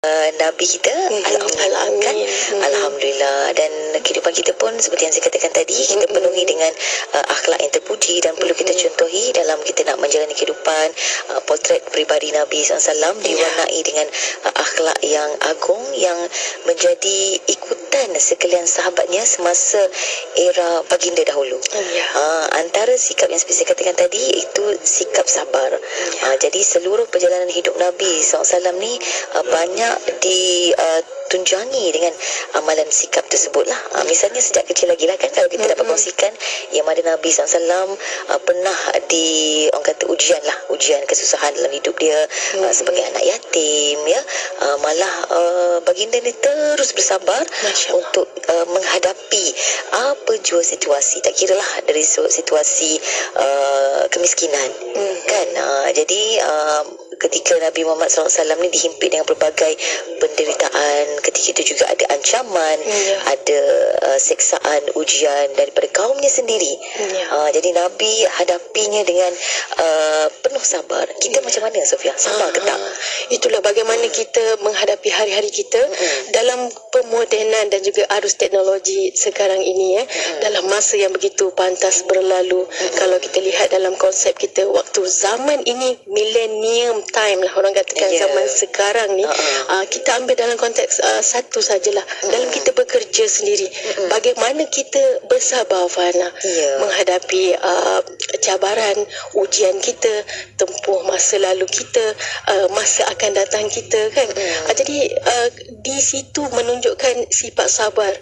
Nabi kita. Alhamdulillah kan. Alhamdulillah. Dan kehidupan kita pun seperti yang saya katakan tadi, kita penuhi dengan akhlak yang terpuji dan perlu kita contohi dalam kita nak menjalani kehidupan. Potret peribadi Nabi SAW diwarnai dengan akhlak yang agung yang menjadi ikutan sekalian sahabatnya semasa era baginda dahulu. Antara sikap yang seperti saya katakan tadi itu sikap sabar. Jadi seluruh perjalanan hidup Nabi SAW ni banyak tunjangi dengan amalan sikap tersebutlah. Misalnya sejak kecil lagi lah kan, kalau kita dapat kongsikan yang mana Nabi SAW pernah orang kata ujian kesusahan dalam hidup dia, sebagai anak yatim ya. Malah baginda ni terus bersabar untuk menghadapi apa jua situasi, tak kiralah dari situasi kemiskinan kan. Jadi ketika Nabi Muhammad SAW ni dihimpit dengan berbagai penderitaan, ketika itu juga ada ancaman, ada seksaan, ujian daripada kaumnya sendiri. Jadi Nabi hadapinya dengan penuh sabar. Kita macam mana, Sofia? Sama ke tak? Itulah bagaimana kita menghadapi hari-hari kita dalam pemodenan dan juga arus teknologi sekarang ini dalam masa yang begitu pantas berlalu. Kalau kita lihat dalam konsep kita, waktu zaman ini millennium time lah orang katakan, zaman sekarang ni kita ambil dalam konteks satu sajalah, dalam kita bekerja sendiri, bagaimana kita bersabar Fana menghadapi cabaran, ujian kita, tempuh masa lalu kita, masa akan datang kita kan. Jadi di situ menunjukkan sifat sabar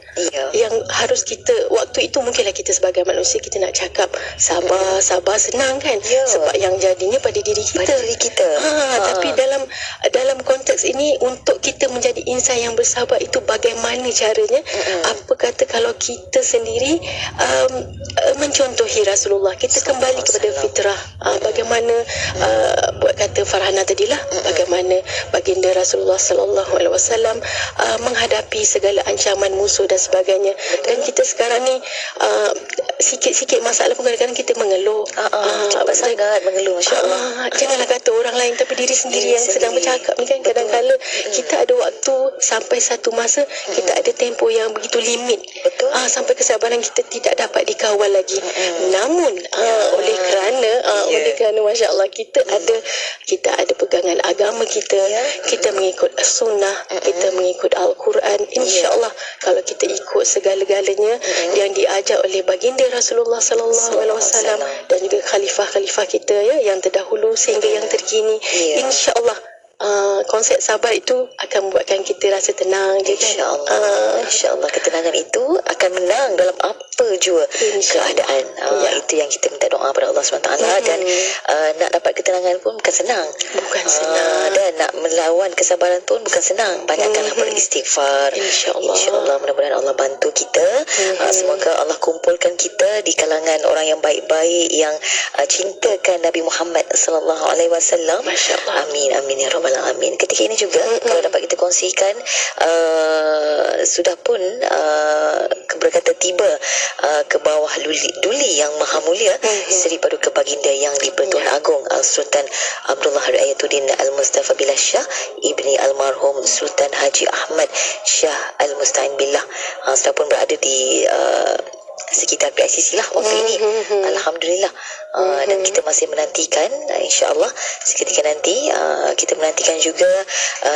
yang harus kita, waktu itu mungkinlah kita sebagai manusia kita nak cakap sabar senang kan, sebab yang jadinya pada diri kita, tapi dalam konteks ini untuk kita menjadi insan yang bersabar itu bagaimana caranya? Apa kata kalau kita sendiri mencontohi Rasulullah, kita kembali kepada fitrah. Bagaimana buat kata Farhana tadilah, bagaimana baginda Rasulullah sallallahu alaihi wasallam menghadapi segala ancaman musuh dan sebagainya. Dan kita sekarang ni sikit-sikit masalah pun kadang-kadang kita mengeluh. Cepat sangat mengeluh, masya-Allah. Janganlah kata orang lain, tapi diri sendiri yang sedang bercakap ni kan. Kadang-kala kita ada waktu sampai satu masa, kita ada tempoh yang begitu limit. Sampai kesabaran kita tidak dapat dikawal lagi. Namun oleh kerana masya-Allah kita ada pegangan agama kita, kita mengikut sunnah, kita mengikut Al-Quran. Insya-Allah kalau kita ikut segala-galanya yang diajar oleh baginda Rasulullah sallallahu alaihi wasallam dan juga khalifah-khalifah kita yang terdahulu sehingga yang terkini, insya-Allah konsep sabar itu akan membuatkan kita rasa tenang. InsyaAllah. InsyaAllah ketenangan itu akan menang dalam apa jua keadaan. Itu yang kita minta doa pada Allah SWT. Dan nak dapat ketenangan pun bukan senang. Dan nak melawan kesabaran pun bukan senang. Banyakkanlah beristighfar. InsyaAllah mudah-mudahan Allah bantu kita. Semoga Allah kumpulkan kita di kalangan orang yang baik-baik, yang cintakan Nabi Muhammad SAW. Amin, amin ya Rabbal Alamin. Ketika ini juga kalau dapat kita kongsikan, sudah pun berkata tiba ke bawah duli yang maha mulia Seri Paduka Baginda yang di-Pertuan Agong Sultan Abdullah Ayatuddin Al-Mustafa Billah Shah ibni almarhum Sultan Haji Ahmad Shah Al-Musta'in Billah. Sudah pun berada di sekitar PICC lah waktu ini. Alhamdulillah. Dan kita masih menantikan, insya-Allah seketika nanti kita menantikan juga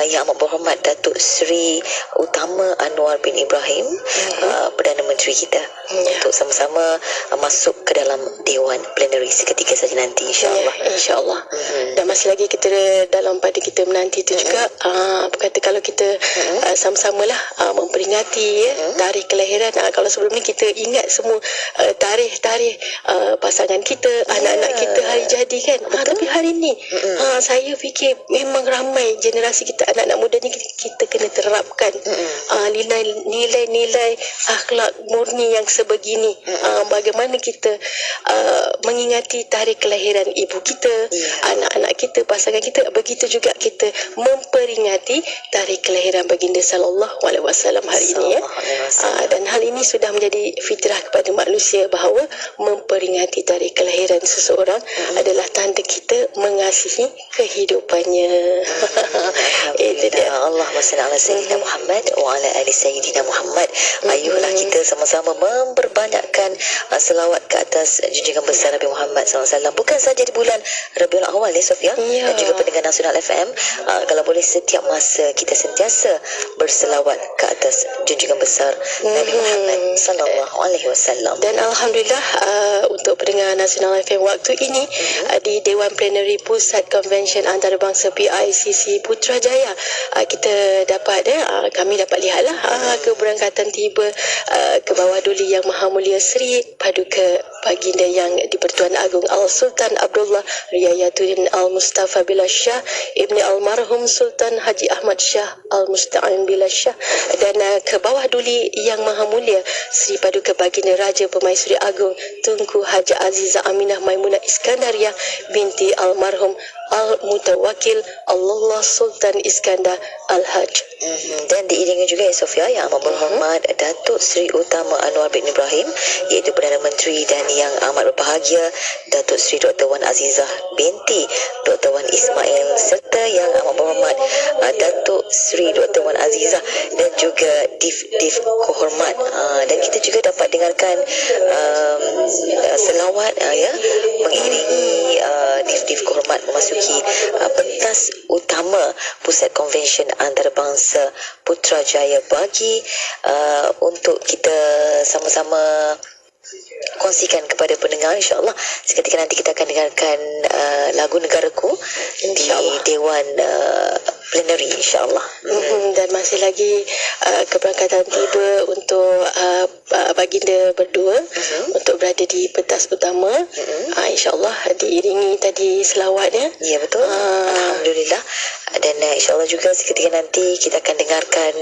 Yang Amat Berhormat Datuk Seri Utama Anwar bin Ibrahim, Perdana Menteri kita, untuk sama-sama masuk ke dalam Dewan Plenary seketika saja nanti, insya-Allah. Insya-Allah. Dan masih lagi kita dalam pada kita menanti itu juga kata kalau kita sama-samalah memperingati tarikh kelahiran. Kalau sebelum ni kita ingat semua tarikh-tarikh pasangan kita, anak-anak kita hari jadi kan. Tapi hari ni saya fikir memang ramai generasi kita, anak-anak muda ni kita kena menerapkan nilai-nilai akhlak murni yang sebegini. Bagaimana kita mengingati tarikh kelahiran ibu kita, anak-anak kita, pasangan kita. Begitu juga kita memperingati tarikh kelahiran baginda sallallahu alaihi wasallam hari ini, ya. Dan hal ini sudah menjadi fitrah kepada manusia bahawa memperingati tarikh kelahiran seseorang adalah tanda kita mengasihi kehidupannya. Itu dia. Allahumma salli ala sayyidina Muhammad wa ala ali sayyidina Muhammad. Ayolah kita sama-sama memperbanyakkan selawat ke atas junjungan besar Nabi Muhammad SAW. Bukan saja di bulan Rabiul Awal, ya Sofia, dan juga pendengar Nasional FM. Kalau boleh setiap masa kita sentiasa berselawat ke atas junjungan besar Nabi Muhammad sallallahu alaihi wasallam. Dan alhamdulillah untuk pendengar Nasional FM waktu ini di Dewan Plenary Pusat Konvensyen Antarabangsa PICC Putrajaya, kita dapat kami dapat lihatlah keberangkatan tiba ke bawah duli Yang Maha Mulia Sri Paduka Baginda Yang di-Pertuan Agong Al-Sultan Abdullah Riyayatuddin Al-Mustafa Billah Shah Ibni Almarhum Sultan Haji Ahmad Shah Al-Musta'in Billah Shah, dan ke bawah duli Yang Maha Mulia Sri Paduka Baginda Raja Permaisuri Agong Tunku Haji Azizah Aminah Maimunah Iskandariah binti Almarhum Al-Mutawakil Allah Sultan Iskandar Al-Haj. Dan diiringi juga, ya Sofia, yang amat berhormat Datuk Seri Utama Anwar bin Ibrahim, iaitu Perdana Menteri, dan yang amat berbahagia Datuk Seri Dr. Wan Azizah binti Dr. Wan Ismail, serta yang amat berhormat Datuk Seri Dr. Wan Azizah dan juga Div Kehormat. Dan kita juga dapat dengarkan selawat mengiringi Div Kehormat memasuki pentas utama Pusat Konvensyen Antarabangsa Putrajaya bagi untuk kita sama-sama kongsikan kepada pendengar. InsyaAllah seketika nanti kita akan dengarkan lagu Negaraku di Dewan Plenary, insyaAllah. Dan masih lagi keberangkatan tiba untuk baginda berdua untuk berada di pentas utama. InsyaAllah diiringi tadi selawatnya. Ya, betul. Alhamdulillah. Dan insyaAllah juga seketika nanti kita akan dengarkan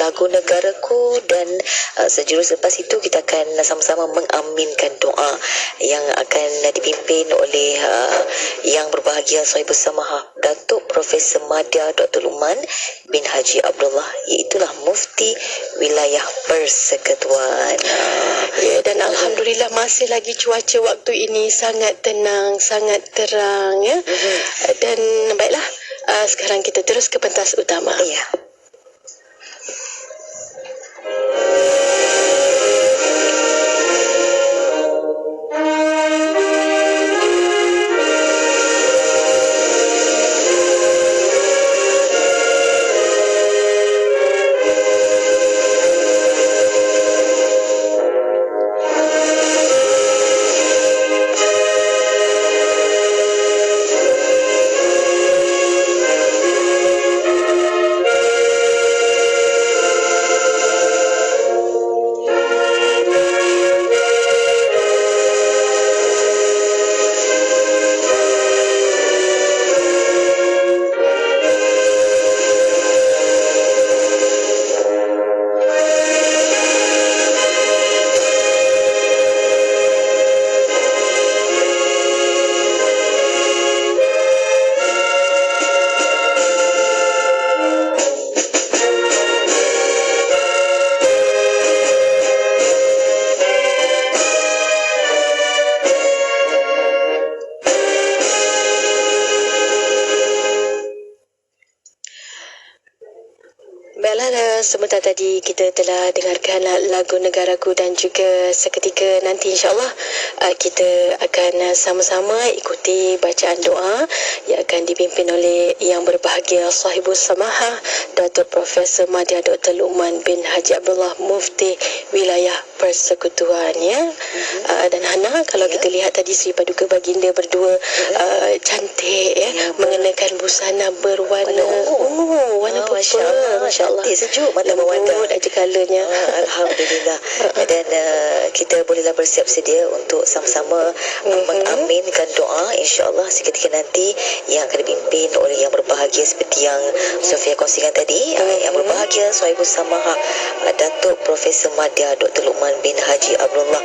lagu Negaraku, dan sejurus lepas itu kita akan sama-sama mengaminkan doa yang akan dipimpin oleh yang berbahagia Sahibus Samahah Datuk Profesor Madya Dr. Luqman bin Haji Abdullah, iaitulah Mufti Wilayah Persekutuan. Ya, dan alhamdulillah masih lagi cuaca waktu ini sangat tenang, sangat terang, ya. Dan baiklah, sekarang kita terus ke pentas utama. Ya. Sebentar tadi kita telah dengarkan lagu Negaraku, dan juga seketika nanti insyaAllah kita akan sama-sama ikuti bacaan doa yang akan dipimpin oleh yang berbahagia Sahibus Samahah Datuk Profesor Madya Dr. Luqman bin Haji Abdullah Mufti Wilayah Persekutuan, ya. Dan Hana, kalau kita lihat tadi Sri Paduka Baginda berdua cantik, ya, mengenakan busana berwarna warna purple, masya-Allah. masya-Allah. Sejuk mata Lembut memandang. aja kalanya. Alhamdulillah. Dan kita bolehlah bersiap sedia untuk sama-sama mengaminkan doa, insya-Allah seketika nanti yang akan dipimpin oleh yang berbahagia seperti yang Sofia kongsikan tadi. Yang berbahagia Sahibus Samaha Datuk Profesor Madya Dr. Luqman bin Haji Abdullah,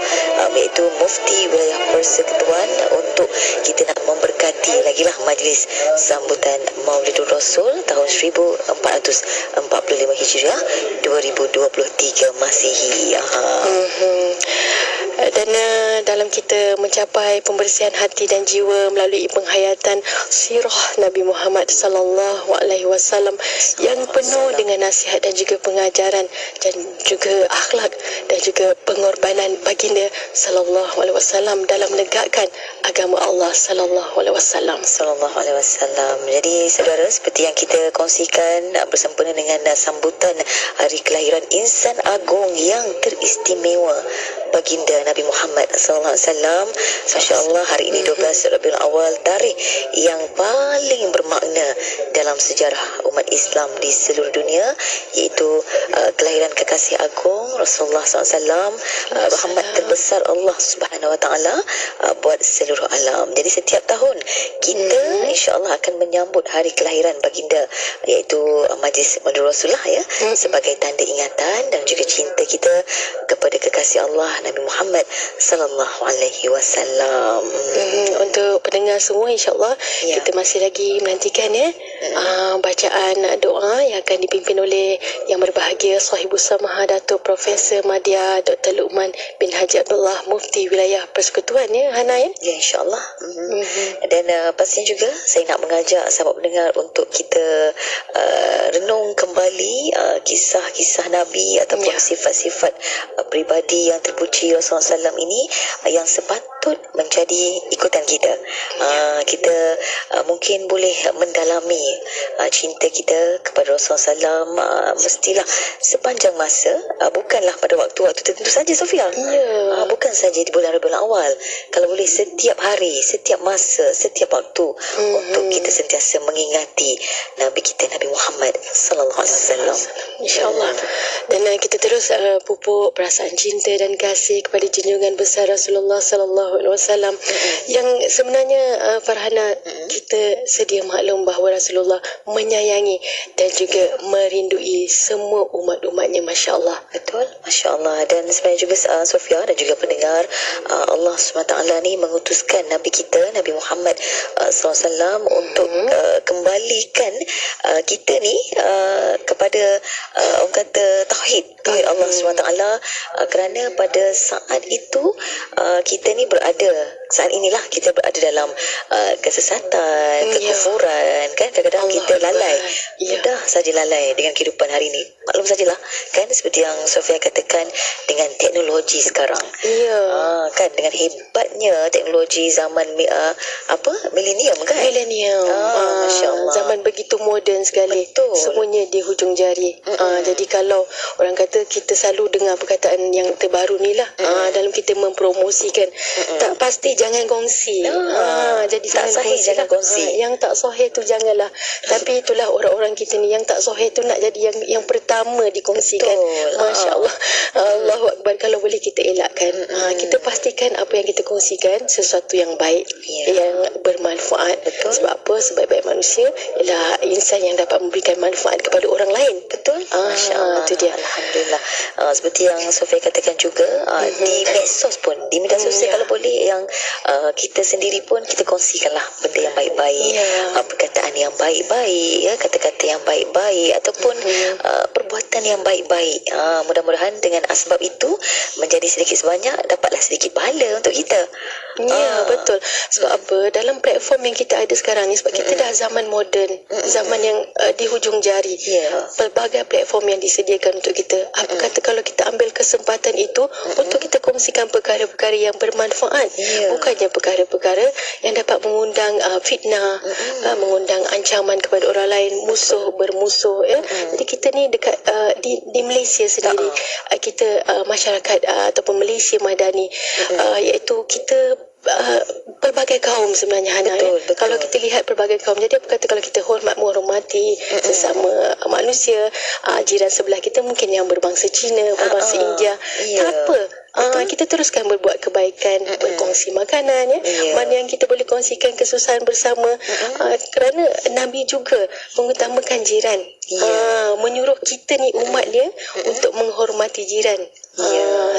iaitu Mufti Wilayah Persekutuan, untuk kita nak memberkati lagi lah majlis sambutan Maulidur Rasul tahun 1445 Hijriah 2023 Masihi. Dan dalam kita mencapai pembersihan hati dan jiwa melalui penghayatan sirah Nabi Muhammad sallallahu alaihi wasallam yang penuh dengan nasihat dan juga pengajaran dan juga akhlak dan juga pengorbanan baginda sallallahu alaihi wasallam dalam menegakkan agama Allah sallallahu alaihi wasallam. Sallallahu alaihi wasallam. Jadi saudara, seperti yang kita kongsikan bersempena dengan sambutan hari kelahiran insan agung yang teristimewa baginda Nabi Muhammad sallallahu alaihi wasallam. Masya-Allah, hari ini 12 Rabiul Awal, tarikh yang paling bermakna dalam sejarah umat Islam di seluruh dunia, iaitu kelahiran kekasih agung Rasulullah SAW, rahmat terbesar Allah Subhanahu Wa Taala buat seluruh alam. Jadi setiap tahun kita insya-Allah akan menyambut hari kelahiran baginda, iaitu majlis Maulidur Rasulullah ya, sebagai tanda ingatan dan juga cinta kita kepada kekasih Allah Nabi Muhammad sallallahu alaihi wasallam. Untuk pendengar semua, insya-Allah kita masih lagi menantikan bacaan doa yang akan dipimpin oleh yang berbahagia Sahibus Samaha Datuk Profesor Madya Dr. Luqman bin Haji Abdullah, Mufti Wilayah Persekutuan Hana ya. Ya, insya-Allah. Dan pastinya juga saya nak mengajak sahabat pendengar untuk kita renung kembali kisah-kisah Nabi ataupun sifat-sifat pribadi yang terpuji Rasulullah SAW ini yang sepatut menjadi ikutan kita. Kita mungkin boleh mendalami cinta kita kepada Rasulullah SAW mestilah sepanjang masa, bukanlah pada waktu-waktu tertentu saja, Sofia. Bukan saja di bulan Rabiul Awal, kalau boleh setiap hari, setiap masa, setiap waktu, untuk kita sentiasa mengingati Nabi kita, Nabi Muhammad sallallahu alaihi wasallam. InsyaAllah. Dan kita terus pupuk perasaan cinta dan kasih kepada junjungan besar Rasulullah sallallahu alaihi wasallam, yang sebenarnya Farhana, kita sedia maklum bahawa Rasulullah menyayangi dan juga merindui semua umat-umatnya, masya-Allah. Betul, masya-Allah. Dan sebenarnya juga Sofia dan juga pendengar, Allah SWT ni mengutuskan Nabi kita, Nabi Muhammad SAW, untuk kembalikan kita ni kepada orang kata tauhid Allah SWT, kerana pada saat itu kita ni berada, saat inilah kita berada dalam kesesatan, kekufuran kan. Kadang-kadang kita lalai, mudah saja lalai dengan kehidupan hari ini. Maklum sajalah kan, seperti yang Sofia katakan, dengan teknologi sekarang, kan, dengan hebatnya teknologi zaman milenium kan. Masya-Allah. Zaman begitu moden sekali. Betul. Semuanya di hujung jari. Jadi kalau orang kata, kita selalu dengar perkataan yang terbaru ni lah, dalam kita mempromosikan, tak pasti jangan kongsi. Jadi tak sahih jangan kongsi. Yang tak sahih tu janganlah. Tapi itulah orang-orang kita ni yang tak sahih tu nak jadi yang pertama dikongsikan. Masya-Allah. Allahu Akbar. Kalau boleh kita elakkan. Kita pastikan apa yang kita kongsikan sesuatu yang baik, yang bermanfaat. Betul. Sebab apa? Sebaik-baik manusia ialah insan yang dapat memberikan manfaat kepada orang lain. Betul. Masya-Allah. Itu dia. Alhamdulillah. Seperti yang Sofia katakan juga, di medsos pun, di media sosial kalau boleh, yang kita sendiri pun kita kongsikanlah benda yang baik-baik, perkataan yang baik-baik, ya, kata-kata yang baik-baik, ataupun perbuatan yang baik-baik. Mudah-mudahan dengan asbab itu menjadi sedikit sebanyak dapatlah sedikit pahala untuk kita. Betul. Sebab apa? Dalam platform yang kita ada sekarang ni, sebab kita dah zaman moden, zaman yang di hujung jari. Pelbagai platform yang disediakan untuk kita. Apa kata kalau kita ambil kesempatan itu untuk kita kongsikan perkara-perkara yang bermanfaat, bukannya perkara-perkara yang dapat mengundang fitnah, mengundang ancaman kepada orang lain, musuh bermusuh. Jadi kita ni dekat di Malaysia sendiri, kita masyarakat ataupun Malaysia Madani, iaitu kita pelbagai kaum sebenarnya, Hana. Betul. Kalau kita lihat pelbagai kaum, jadi apa kata, kalau kita menghormati sesama manusia, jiran sebelah kita mungkin yang berbangsa Cina, berbangsa India, tak apa. Kita teruskan berbuat kebaikan, berkongsi makanan, mana yang kita boleh kongsikan kesusahan bersama. Kerana Nabi juga mengutamakan jiran, menyuruh kita ni umat dia untuk menghormati jiran.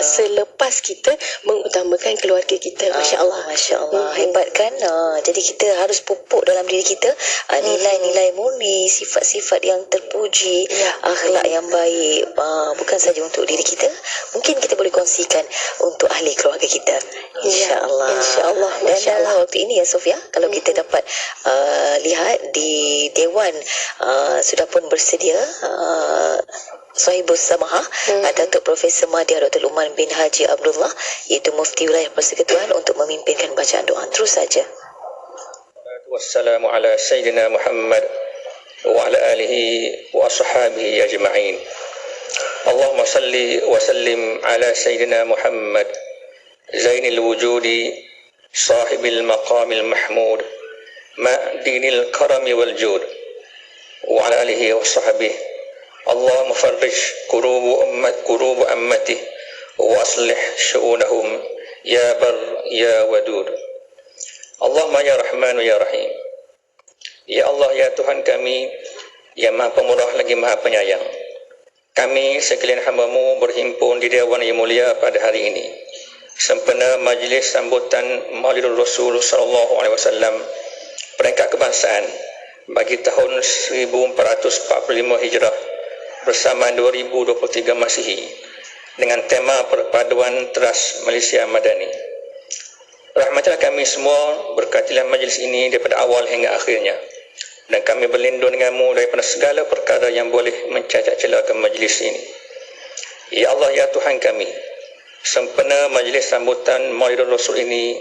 Selepas kita mengutamakan keluarga kita. Masya Allah. Masya Allah. Hebat kan? Jadi kita harus pupuk dalam diri kita nilai-nilai murni, sifat-sifat yang terpuji, akhlak yang baik. Bukan saja untuk diri kita, mungkin kita boleh kongsikan untuk ahli keluarga kita. InsyaAllah. InsyaAllah. Dan waktu ini ya Sofia, kalau kita dapat lihat di Dewan sudah pun bersedia Sahibus Samaha Datuk Profesor Mahdi Dr. Luqman bin Haji Abdullah, iaitu Mufti Wilayah Persekutuan, untuk memimpinkan bacaan doa. Terus saja. Wassalamu ala Sayyidina Muhammad wa ala alihi wa ashabihi ajma'in. Allahumma salli wa sallim ala Sayyidina Muhammad Zainil wujudi sahibil maqamil mahmud ma'dinil karami wal jud wa ala alihi wa sahbihi. Allahumma farrij kurubu ammati wa aslih syu'unahum ya bar ya wadud. Allahumma ya Rahman ya Rahim. Ya Allah, ya Tuhan kami yang Maha Pemurah lagi Maha Penyayang, kami sekalian hamba-Mu berhimpun di Dewan yang mulia pada hari ini sempena majlis sambutan Maulidul Rasul sallallahu alaihi wasallam peringkat kebangsaan bagi tahun 1445 Hijrah bersama 2023 Masihi dengan tema perpaduan teras Malaysia Madani. Rahmatilah kami semua, berkatilah majlis ini daripada awal hingga akhirnya, dan kami berlindung denganmu daripada segala perkara yang boleh mencacat celakan majlis ini. Ya Allah, ya Tuhan kami, sempena majlis sambutan Maulidul Rasul ini,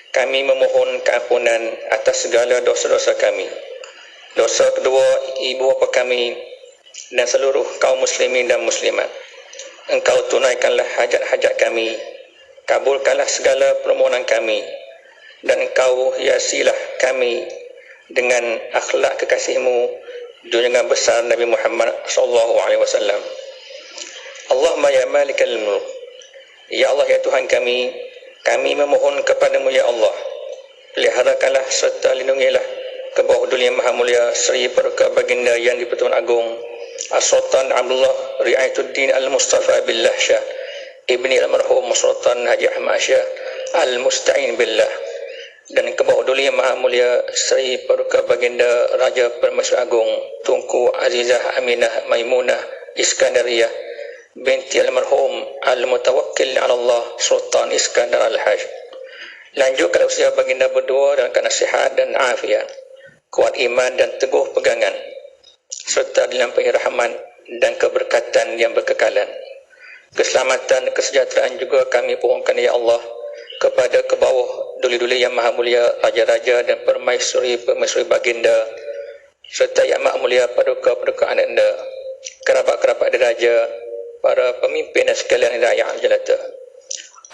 kami memohon keampunan atas segala dosa-dosa kami, dosa kedua ibu bapa kami dan seluruh kaum muslimin dan muslimat. Engkau tunaikanlah hajat-hajat kami, kabulkanlah segala permohonan kami, dan Engkau hiasilah kami dengan akhlak kekasih-Mu, junjungan besar Nabi Muhammad sallallahu alaihi wasallam. Allahumma ya malikal mulk, ya Allah, ya Tuhan kami, kami memohon kepadamu ya Allah, peliharakanlah serta lindungilah ke bawah dunia Maha Mulia Seri Paduka Baginda Yang di-Pertuan Agong As-Sultan Abdullah Ri'ayatuddin Al-Mustafa Billah Shah Ibni Al-Marhum Sultan Haji Ahmad Shah Al-Musta'in Billah, dan ke bawah dunia Maha Mulia Seri Paduka Baginda Raja Permaisuri Agong Tunku Azizah Aminah Maimunah Iskandariyah binti Al-Marhum Al-Mutawakkil ala Allah Sultan Iskandar Al-Haj. Lanjutkan usia baginda berdua dalam keadaan sihat dan afiat, kuat iman dan teguh pegangan, serta dilampahi rahmat dan keberkatan yang berkekalan. Keselamatan dan kesejahteraan juga kami pohonkan ya Allah kepada ke bawah duli-duli yang maha mulia, raja-raja dan permaisuri-permaisuri baginda, serta yang maha mulia paduka-paduka ananda, kerabat-kerabat diraja, para pemimpin dan sekalian rakyat jelata.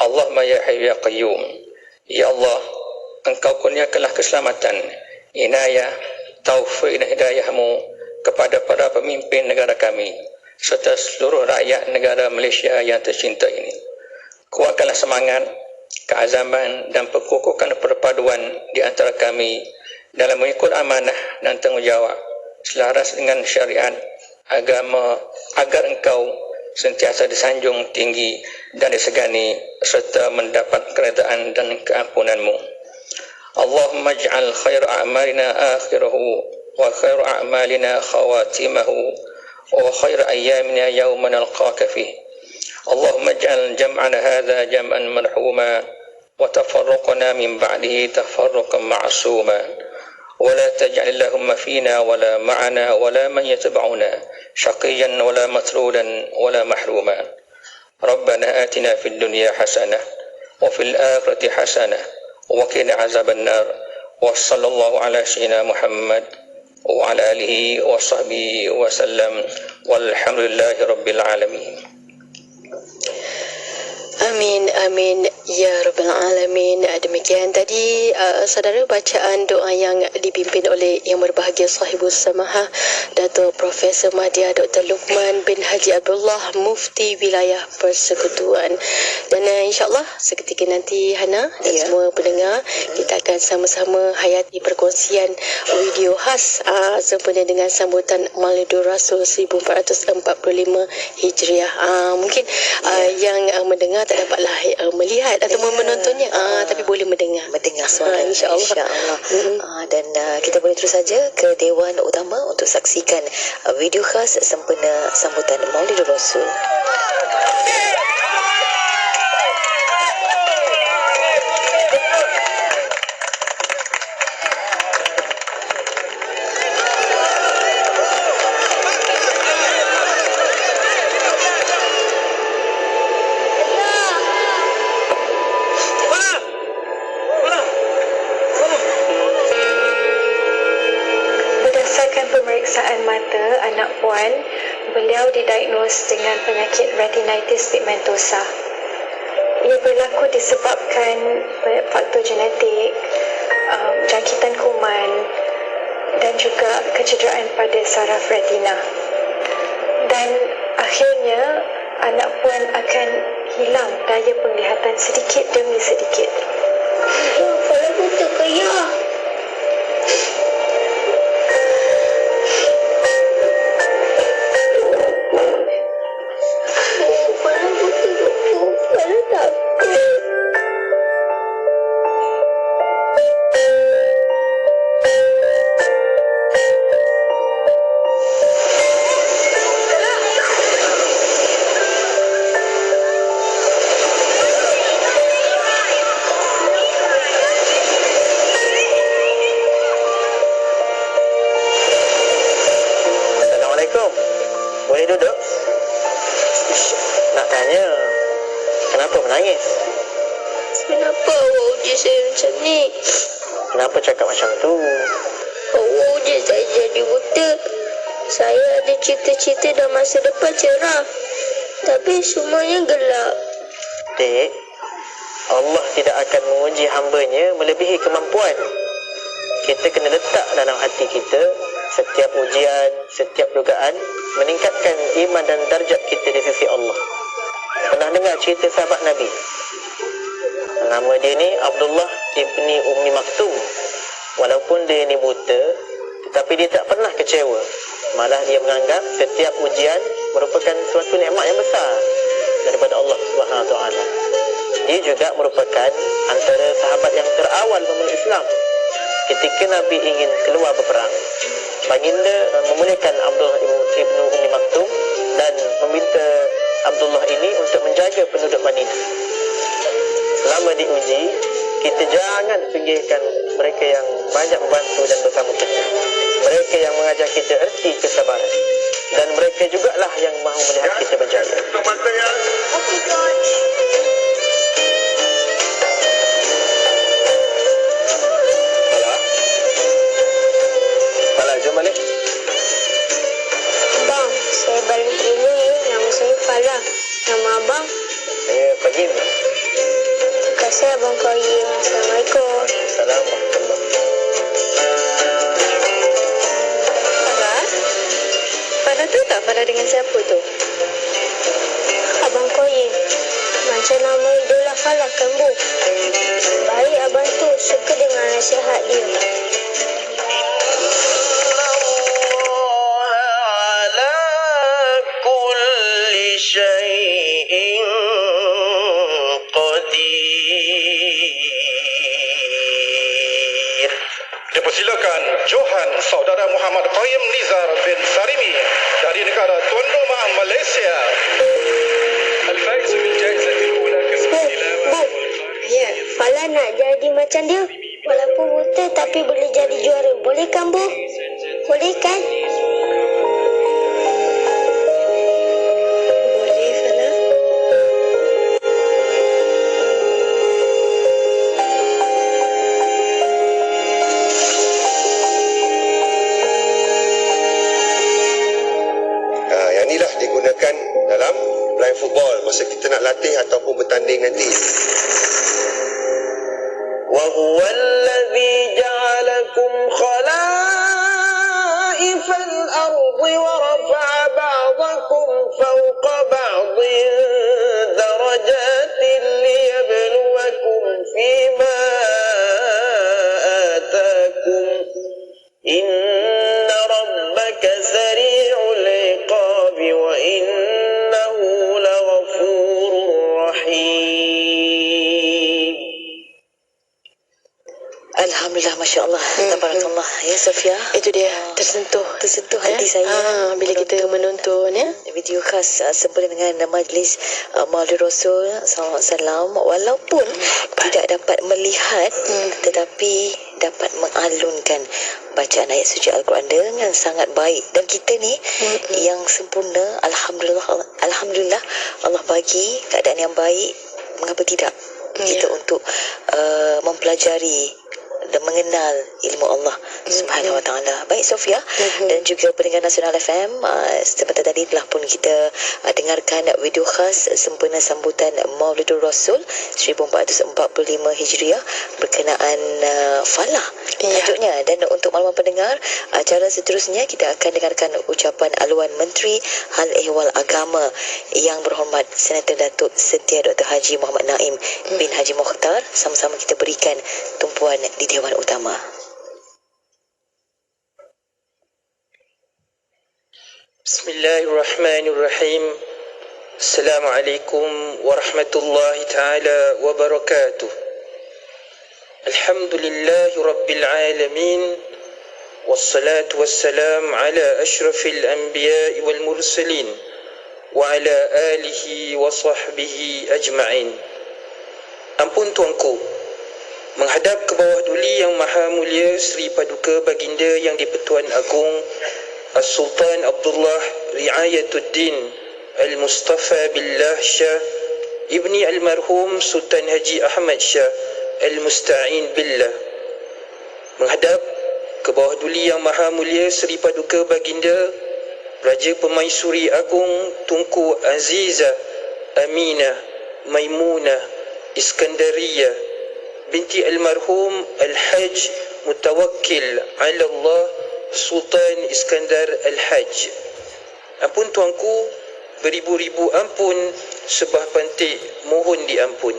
Allahumma ya hayyu ya qayyum, ya Allah, Engkau kurniakanlah keselamatan, inayah, taufik dan hidayah-Mu kepada para pemimpin negara kami serta seluruh rakyat negara Malaysia yang tercinta ini. Kuatkanlah semangat, keazaman dan perkukuhkan perpaduan di antara kami dalam mengikut amanah dan tanggungjawab selaras dengan syariat agama, agar Engkau sentiasa disanjung tinggi dan disegani serta mendapat keredaan dan keampunan-Mu. Allahumma ij'al khair a'malina akhirahu wa khair a'malina khawatimahu wa khair ayyamina yawma nalqaka fih. Allahumma ij'al jam'ana hadha jam'an marhuma wa tafarruqana min ba'dihi tafarruqan ma'suma wa la taj'al Allahumma fina wa la ma'ana wa la man yatba'una shaqiyan wa la matrudan wa la mahruma. Rabbana atina fid dunya hasanah wa fil akhirati hasanah wa qina azaban nar. Wa sallallahu ala sayyidina Muhammad wa ala alihi wa sahbihi wa sallam walhamdulillahi rabbil alamin. Amin, amin ya rabbal alamin. Demikian tadi saudara bacaan doa yang dipimpin oleh yang berbahagia sahibus samahah Dato' Profesor Madya Dr. Luqman bin Haji Abdullah, Mufti Wilayah Persekutuan. Dan insyaAllah seketika nanti Hana dan semua pendengar, kita akan sama-sama hayati perkongsian video khas sempena dengan sambutan Maulidur Rasul 1445 Hijriah. Mungkin yang mendengar tak dapatlah melihat atau menontonnya, tapi boleh mendengar suara, insya-Allah. Dan kita boleh terus saja ke Dewan Utama untuk saksikan video khas sempena sambutan Maulidur Rasul. Pemeriksaan mata anak puan, beliau didiagnos dengan penyakit retinitis pigmentosa. Ia berlaku disebabkan faktor genetik, jangkitan kuman dan juga kecederaan pada saraf retina. Dan akhirnya anak puan akan hilang daya penglihatan sedikit demi sedikit. Ya, kalau buta kaya. Boleh duduk? Nak tanya, kenapa menangis? Kenapa awak uji saya macam ni? Kenapa cakap macam tu? Awak uji saya jadi buta. Saya ada cita-cita dan masa depan cerah. Tapi semuanya gelap. Dek, Allah tidak akan menguji hambanya melebihi kemampuan. Kita kena letak dalam hati kita setiap ujian, setiap dugaan meningkatkan iman dan darjat kita di sisi Allah. Pernah dengar cerita sahabat Nabi? Nama dia ni Abdullah ibni Ummi Maktum. Walaupun dia ni buta, tetapi dia tak pernah kecewa. Malah dia menganggap setiap ujian merupakan suatu nikmat yang besar daripada Allah Subhanahu Wa Taala. Dia juga merupakan antara sahabat yang terawal memeluk Islam. Ketika Nabi ingin keluar berperang, baginda memuliakan Abdullah ibnu Ummi Maktum dan meminta Abdullah ini untuk menjaga penduduk Madinah. Selama diuji, kita jangan pinggirkan mereka yang banyak membantu dan bersama kita. Mereka yang mengajar kita erti kesabaran. Dan mereka jugalah yang mahu melihat kita berjaya. Jom balik. Abang, saya balik dulu ya. Nama saya Falah. Nama abang? Saya Fahim. Terima kasih Abang Qayyim. Assalamualaikum. Assalamualaikum. Falah tu tak Falah dengan siapa tu? Abang Qayyim. Macam nama idola Falah kan Bu? Baik abang tu, suka dengan nasihat dia. Dipersilakan Johan Saudara Muhammad Qayyim Nizar bin Sarimi dari negara Tuan Rumah Malaysia. Al-Faiz bil Jaizatil Ula qism tilawah. Ya, Falah nak jadi macam dia. Walaupun buta tapi boleh jadi juara. Boleh kan Bu? Boleh kan? Boleh Falah. Yang inilah digunakan dalam blind football masa kita nak latih ataupun bertanding nanti. وهو الذي جعلكم خلائف الأرض ورفع بعضكم فوق بعض درجات ليبلوكم فيما آتاكم إن ربك سريع العقاب وإنه لغفور رحيم. Alhamdulillah, Masya Allah, Tabarakallah. Ya Sofia, Itu dia, tersentuh hati saya bila kita menonton video khas sempena dengan majlis Maulid Rasul SAW, walaupun tidak dapat melihat tetapi dapat mengalunkan bacaan ayat suci Al-Quran dengan sangat baik. Dan kita ni yang sempurna, Alhamdulillah Allah bagi keadaan yang baik. Mengapa tidak kita untuk mempelajari dan mengenal ilmu Allah Subhanahu Wa Taala. Baik Sofia dan juga pendengar Nasional FM, sebentar tadi telah pun kita dengarkan video khas sempena sambutan Maulidul Rasul 1445 Hijriah berkenaan falah tajuknya. Dan untuk makluman pendengar, acara seterusnya kita akan dengarkan ucapan aluan Menteri Hal Ehwal Agama Yang Berhormat Senator Datuk Setia Dr. Haji Muhammad Naim bin Haji Mokhtar. Sama-sama kita berikan tumpuan di Dewan Utama. Bismillahirrahmanirrahim. Assalamualaikum warahmatullahi taala wabarakatuh. Alhamdulillahi rabbil alamin. Wassalatu wassalam ala ashrafil anbiya'i wal mursalin wa ala alihi wa sahbihi ajma'in. Ampun tuanku, menghadap ke bawah duli yang maha mulia Sri Paduka Baginda Yang di-Pertuan Agong As-Sultan Abdullah Riayatuddin Al-Mustafa Billah Shah Ibni Almarhum Sultan Haji Ahmad Shah Al-Musta'in Billah. Menghadap ke bawah duli yang maha mulia Sri Paduka Baginda Raja Pemaisuri Agong Tunku Azizah Aminah Maimunah Iskandariyah binti almarhum Al-Haj Mutawakkil ala Allah Sultan Iskandar Al-Haj. Ampun tuanku, beribu-ribu ampun, sebah pantik mohon diampun.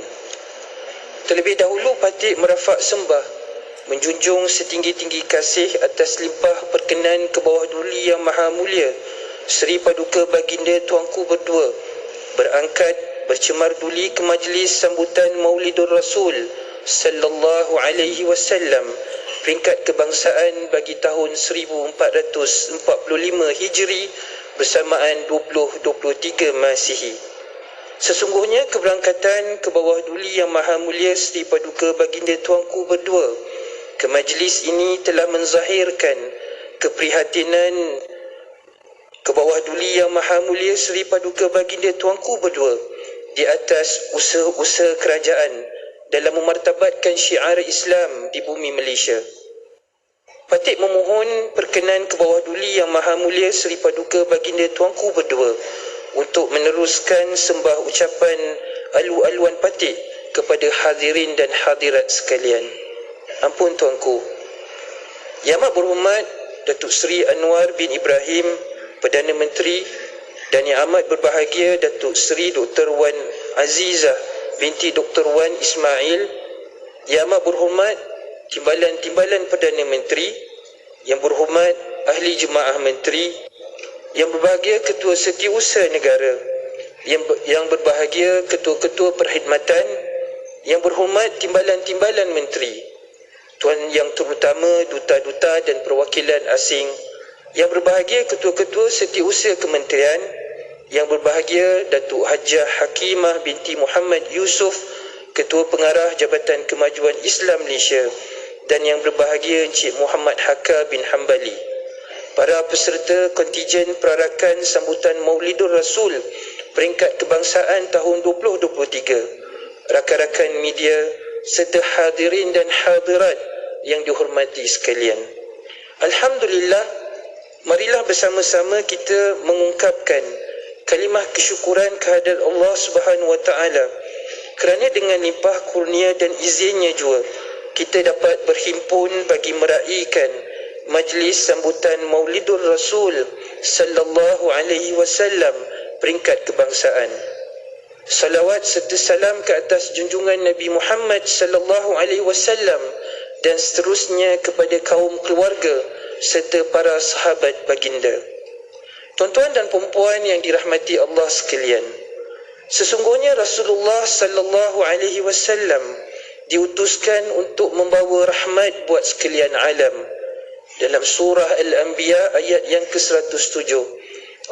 Terlebih dahulu patik merafak sembah, menjunjung setinggi-tinggi kasih atas limpah perkenan ke bawah duli yang maha mulia Sri Paduka Baginda tuanku berdua berangkat bercemar duli ke majlis sambutan Maulidur Rasul sallallahu alaihi wasallam peringkat kebangsaan bagi tahun 1445 Hijri bersamaan 2023 Masihi. Sesungguhnya keberangkatan ke bawah duli yang maha mulia Sri Paduka Baginda tuanku berdua ke majlis ini telah menzahirkan keprihatinan ke bawah duli yang maha mulia Sri Paduka Baginda tuanku berdua di atas usaha-usaha kerajaan dalam memartabatkan syiar Islam di bumi Malaysia. Patik memohon perkenan ke bawah duli yang maha mulia Sri Paduka Baginda tuanku berdua untuk meneruskan sembah ucapan alu-aluan patik kepada hadirin dan hadirat sekalian. Ampun tuanku. Yang amat berhormat Datuk Seri Anwar bin Ibrahim, Perdana Menteri, dan yang amat berbahagia Datuk Seri Dr. Wan Azizah binti Dr. Wan Ismail, yang amat berhormat Timbalan-Timbalan Perdana Menteri, yang berhormat Ahli Jemaah Menteri, yang berbahagia Ketua Setiausaha Negara, yang berbahagia Ketua-Ketua Perkhidmatan, yang berhormat Timbalan-Timbalan Menteri, Tuan Yang Terutama Duta-Duta dan Perwakilan Asing, yang berbahagia Ketua-Ketua Setiausaha Kementerian, yang berbahagia Datuk Hajah Hakimah binti Muhammad Yusof, Ketua Pengarah Jabatan Kemajuan Islam Malaysia, dan yang berbahagia Encik Muhammad Haka bin Hambali, para peserta kontijen perarakan sambutan Maulidur Rasul peringkat kebangsaan tahun 2023, rakan-rakan media serta hadirin dan hadirat yang dihormati sekalian. Alhamdulillah, marilah bersama-sama kita mengungkapkan kalimah kesyukuran kehadirat Allah Subhanahu wa taala, kerana dengan limpah kurnia dan izinnya juga kita dapat berhimpun bagi meraihkan majlis sambutan Maulidur Rasul sallallahu alaihi wasallam peringkat kebangsaan. Salawat serta salam ke atas junjungan Nabi Muhammad sallallahu alaihi wasallam dan seterusnya kepada kaum keluarga serta para sahabat baginda. Tuan-tuan dan puan-puan yang dirahmati Allah sekalian, sesungguhnya Rasulullah sallallahu alaihi wasallam diutuskan untuk membawa rahmat buat sekalian alam. Dalam surah Al-Anbiya ayat yang ke-107,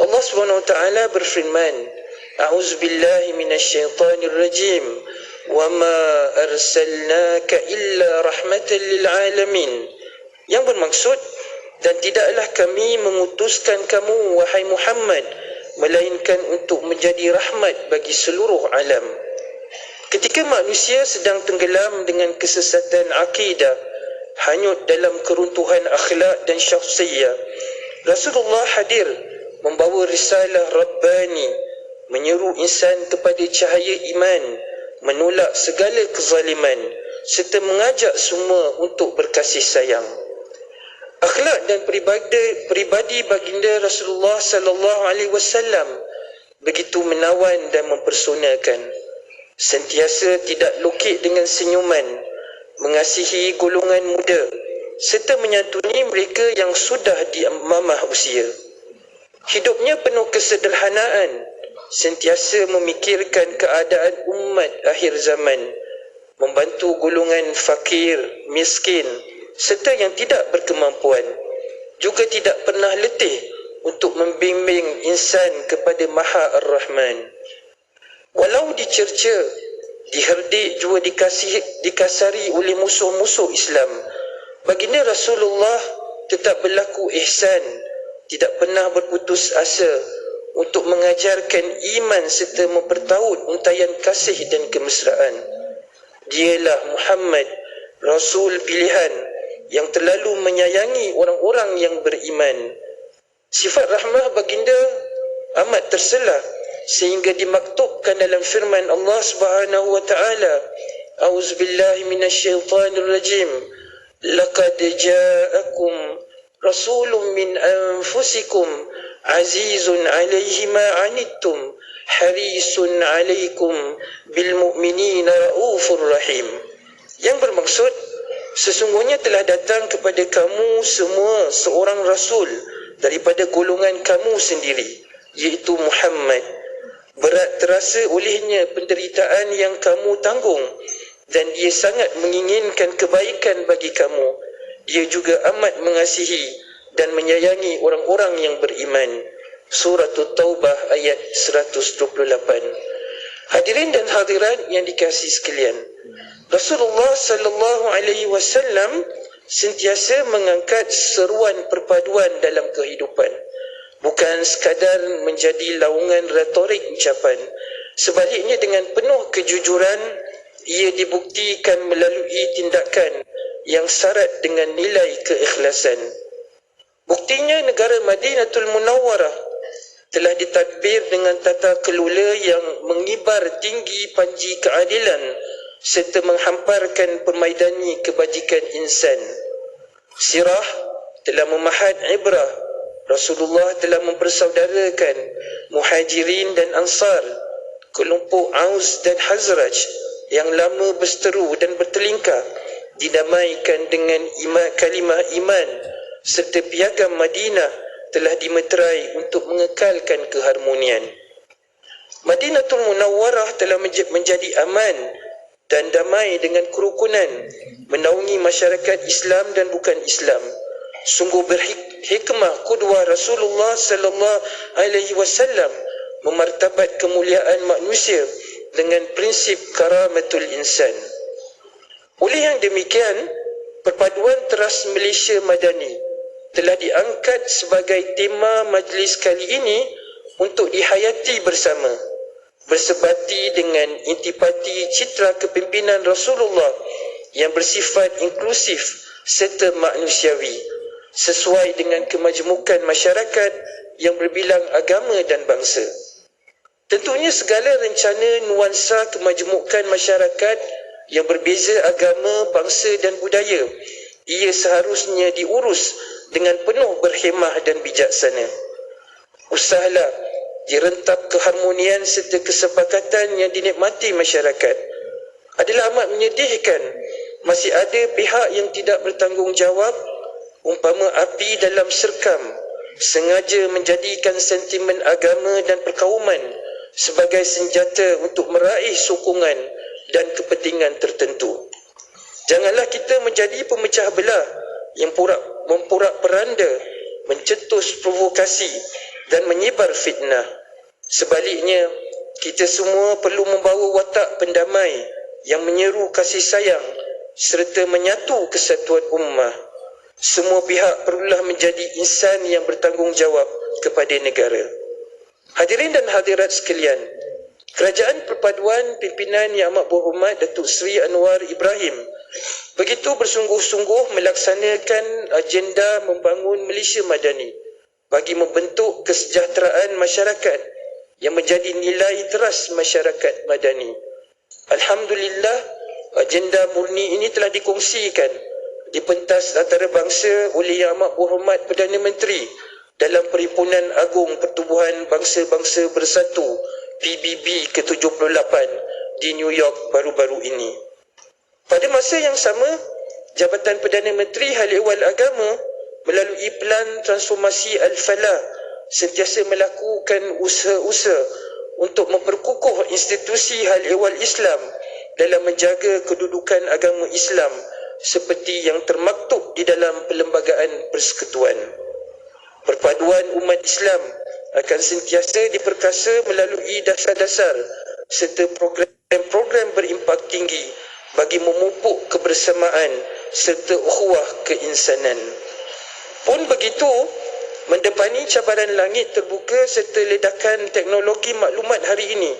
Allah Subhanahu wa taala berfirman, A'udzubillahi minasyaitonir rajim. Wa ma arsalnaka illa rahmatan lil alamin. Yang bermaksud, dan tidaklah kami mengutuskan kamu wahai Muhammad melainkan untuk menjadi rahmat bagi seluruh alam. Ketika manusia sedang tenggelam dengan kesesatan akidah, hanyut dalam keruntuhan akhlak dan syakhsiyah, Rasulullah hadir membawa risalah Rabbani, menyeru insan kepada cahaya iman, menolak segala kezaliman serta mengajak semua untuk berkasih sayang. Akhlak dan peribadi baginda Rasulullah sallallahu alaihi wasallam begitu menawan dan mempersonakan. Sentiasa tidak lokek dengan senyuman, mengasihi golongan muda serta menyantuni mereka yang sudah di mamah usia. Hidupnya penuh kesederhanaan, sentiasa memikirkan keadaan umat akhir zaman, membantu golongan fakir, miskin serta yang tidak berkemampuan. Juga tidak pernah letih untuk membimbing insan kepada Maha Ar-Rahman. Walau dicerca, diherdik juga dikasari oleh musuh-musuh Islam, baginda Rasulullah tetap berlaku ihsan, tidak pernah berputus asa untuk mengajarkan iman serta mempertaut untayan kasih dan kemesraan. Dialah Muhammad, Rasul pilihan yang terlalu menyayangi orang-orang yang beriman. Sifat rahmah baginda amat terselah sehingga dimaktubkan dalam firman Allah Subhanahu wa taala, A'udzubillahi minasyaitonir rajim. Laqad ja'akum rasulun min anfusikum azizun 'alaihi ma 'anittum harisun 'alaikum bil mu'minina raufur rahim. Yang bermaksud, sesungguhnya telah datang kepada kamu semua seorang rasul daripada golongan kamu sendiri, iaitu Muhammad. Berat terasa olehnya penderitaan yang kamu tanggung dan dia sangat menginginkan kebaikan bagi kamu. Dia juga amat mengasihi dan menyayangi orang-orang yang beriman. Surah Taubah ayat 128. Hadirin dan hadirat yang dikasihi sekalian, Rasulullah sallallahu alaihi wasallam sentiasa mengangkat seruan perpaduan dalam kehidupan, bukan sekadar menjadi laungan retorik ucapan. Sebaliknya, dengan penuh kejujuran ia dibuktikan melalui tindakan yang syarat dengan nilai keikhlasan. Buktinya, negara Madinatul Munawwarah telah ditadbir dengan tata kelola yang mengibar tinggi panji keadilan serta menghamparkan permaidani kebajikan insan. Sirah telah memahat ibrah. Rasulullah telah mempersaudarakan Muhajirin dan Ansar, kelompok Aus dan Hazraj yang lama berseteru dan bertelingkah, didamaikan dengan kalimah iman, serta piagam Madinah telah dimeterai untuk mengekalkan keharmonian. Madinatul Munawwarah telah menjadi aman dan damai dengan kerukunan, menaungi masyarakat Islam dan bukan Islam. Sungguh berhikmah qudwah Rasulullah sallallahu alaihi wasallam memartabat kemuliaan manusia dengan prinsip karamatul insan. Oleh yang demikian, perpaduan teras Malaysia Madani telah diangkat sebagai tema majlis kali ini untuk dihayati bersama, bersebati dengan intipati citra kepimpinan Rasulullah yang bersifat inklusif serta manusiawi, sesuai dengan kemajmukan masyarakat yang berbilang agama dan bangsa. Tentunya segala rencana nuansa kemajmukan masyarakat yang berbeza agama, bangsa dan budaya, ia seharusnya diurus dengan penuh berhemah dan bijaksana. Usahalah direntap keharmonian serta kesepakatan yang dinikmati masyarakat. Adalah amat menyedihkan masih ada pihak yang tidak bertanggungjawab, umpama api dalam serkam, sengaja menjadikan sentimen agama dan perkauman sebagai senjata untuk meraih sokongan dan kepentingan tertentu. Janganlah kita menjadi pemecah belah yang memporak-peranda, mencetus provokasi dan menyebar fitnah. Sebaliknya, kita semua perlu membawa watak pendamai yang menyeru kasih sayang serta menyatu kesatuan ummah. Semua pihak perlulah menjadi insan yang bertanggungjawab kepada negara. Hadirin dan hadirat sekalian, Kerajaan Perpaduan pimpinan Yang Amat Berhormat Datuk Seri Anwar Ibrahim begitu bersungguh-sungguh melaksanakan agenda membangun Malaysia Madani bagi membentuk kesejahteraan masyarakat yang menjadi nilai teras masyarakat madani. Alhamdulillah, agenda murni ini telah dikongsikan di pentas antarabangsa oleh Yang Amat Berhormat Perdana Menteri dalam Perhimpunan Agung Pertubuhan Bangsa-Bangsa Bersatu PBB ke-78 di New York baru-baru ini. Pada masa yang sama, Jabatan Perdana Menteri Hal Ehwal Agama melalui Pelan Transformasi Al-Falah sentiasa melakukan usaha-usaha untuk memperkukuh institusi Hal Ehwal Islam dalam menjaga kedudukan agama Islam seperti yang termaktub di dalam Perlembagaan Persekutuan. Perpaduan umat Islam akan sentiasa diperkasa melalui dasar-dasar serta program-program berimpak tinggi bagi memupuk kebersamaan serta ukhuwah keinsanan. Pun begitu, mendepani cabaran langit terbuka serta ledakan teknologi maklumat hari ini,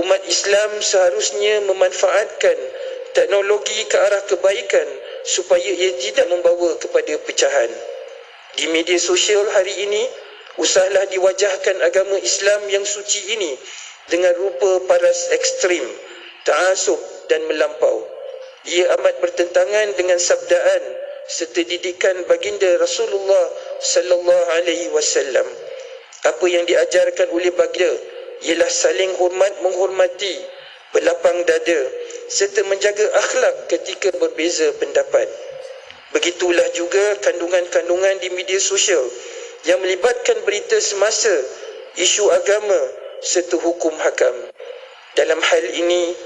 umat Islam seharusnya memanfaatkan teknologi ke arah kebaikan supaya ia tidak membawa kepada pecahan. Di media sosial hari ini, usahalah diwajahkan agama Islam yang suci ini dengan rupa paras ekstrim, ta'asub dan melampau. Ia amat bertentangan dengan sabdaan serta didikan baginda Rasulullah sallallahu alaihi wasallam. Apa yang diajarkan oleh baginda ialah saling hormat menghormati, berlapang dada serta menjaga akhlak ketika berbeza pendapat. Begitulah juga kandungan-kandungan di media sosial yang melibatkan berita semasa, isu agama serta hukum hakam. Dalam hal ini,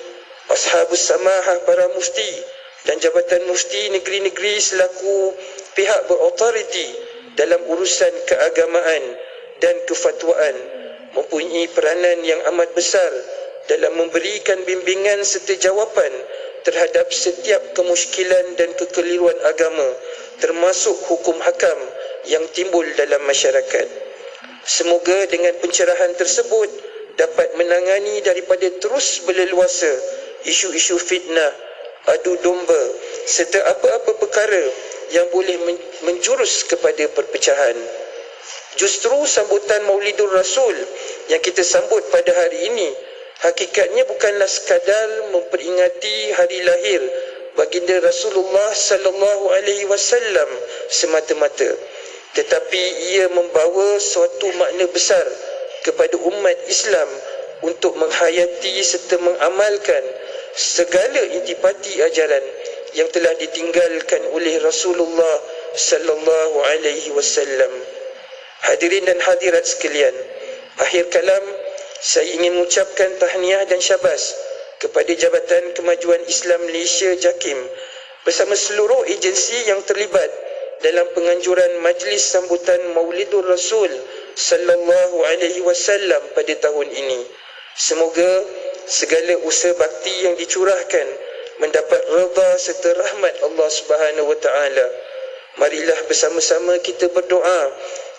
Ashabus Samahah para mufti dan Jabatan Mufti negeri-negeri selaku pihak berautoriti dalam urusan keagamaan dan kefatwaan mempunyai peranan yang amat besar dalam memberikan bimbingan serta jawapan terhadap setiap kemusykilan dan kekeliruan agama, termasuk hukum hakam yang timbul dalam masyarakat. Semoga dengan pencerahan tersebut dapat menangani daripada terus berleluasa isu-isu fitnah, adu domba serta apa-apa perkara yang boleh menjurus kepada perpecahan. Justru sambutan Maulidur Rasul yang kita sambut pada hari ini hakikatnya bukanlah sekadar memperingati hari lahir baginda Rasulullah sallallahu alaihi wasallam semata-mata, tetapi ia membawa suatu makna besar kepada umat Islam untuk menghayati serta mengamalkan segala intipati ajaran yang telah ditinggalkan oleh Rasulullah sallallahu alaihi wasallam. Hadirin dan hadirat sekalian, akhir kalam saya ingin mengucapkan tahniah dan syabas kepada Jabatan Kemajuan Islam Malaysia JAKIM bersama seluruh agensi yang terlibat dalam penganjuran majlis sambutan Maulidur Rasul sallallahu alaihi wasallam pada tahun ini. Semoga segala usaha bakti yang dicurahkan mendapat redha serta rahmat Allah Subhanahu wa taala. Marilah bersama-sama kita berdoa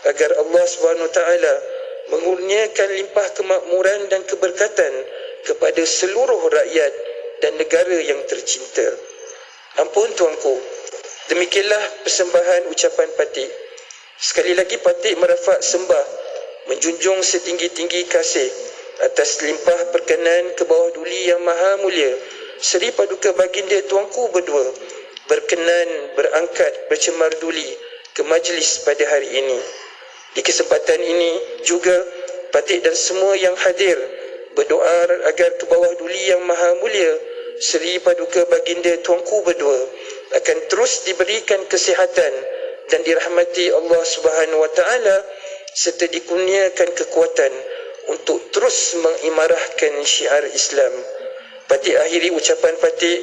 agar Allah Subhanahu wa taala mengurniakan limpah kemakmuran dan keberkatan kepada seluruh rakyat dan negara yang tercinta. Ampun tuanku, demikianlah persembahan ucapan Patik. Sekali lagi Patik merafak sembah menjunjung setinggi-tinggi kasih atas limpah perkenan ke bawah duli yang maha mulia Seri Paduka Baginda Tuanku berdua berkenan berangkat bercemar duli ke majlis pada hari ini. Di kesempatan ini juga Patik dan semua yang hadir berdoa agar ke bawah duli yang maha mulia Seri Paduka Baginda Tuanku berdua akan terus diberikan kesihatan dan dirahmati Allah Subhanahu Wa Taala serta dikurniakan kekuatan untuk terus mengimarahkan syiar Islam. Patik akhiri ucapan Patik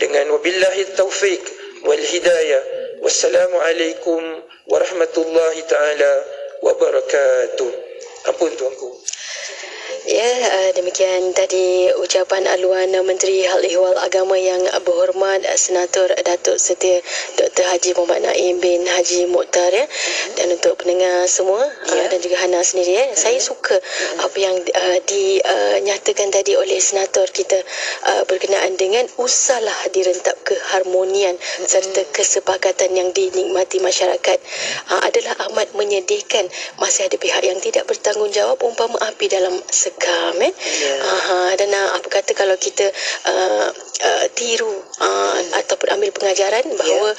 dengan wabillahi taufiq wal hidayah. Wassalamualaikum warahmatullahi taala wabarakatuh. Ampun tuanku. Ya, demikian tadi ucapan aluan Menteri Hal Ehwal Agama yang berhormat Senator Datuk Seri Dr. Haji Muhammad Naim bin Haji Mukhtar ya. Dan untuk pendengar semua dan juga Hana sendiri ya, saya suka apa yang dinyatakan tadi oleh senator kita berkenaan dengan usahlah direntap keharmonian serta kesepakatan yang dinikmati masyarakat. Adalah amat menyedihkan masih ada pihak yang tidak bertanggungjawab umpama api dalam sekam dan apa kata kalau kita tiru ataupun ambil pengajaran bahawa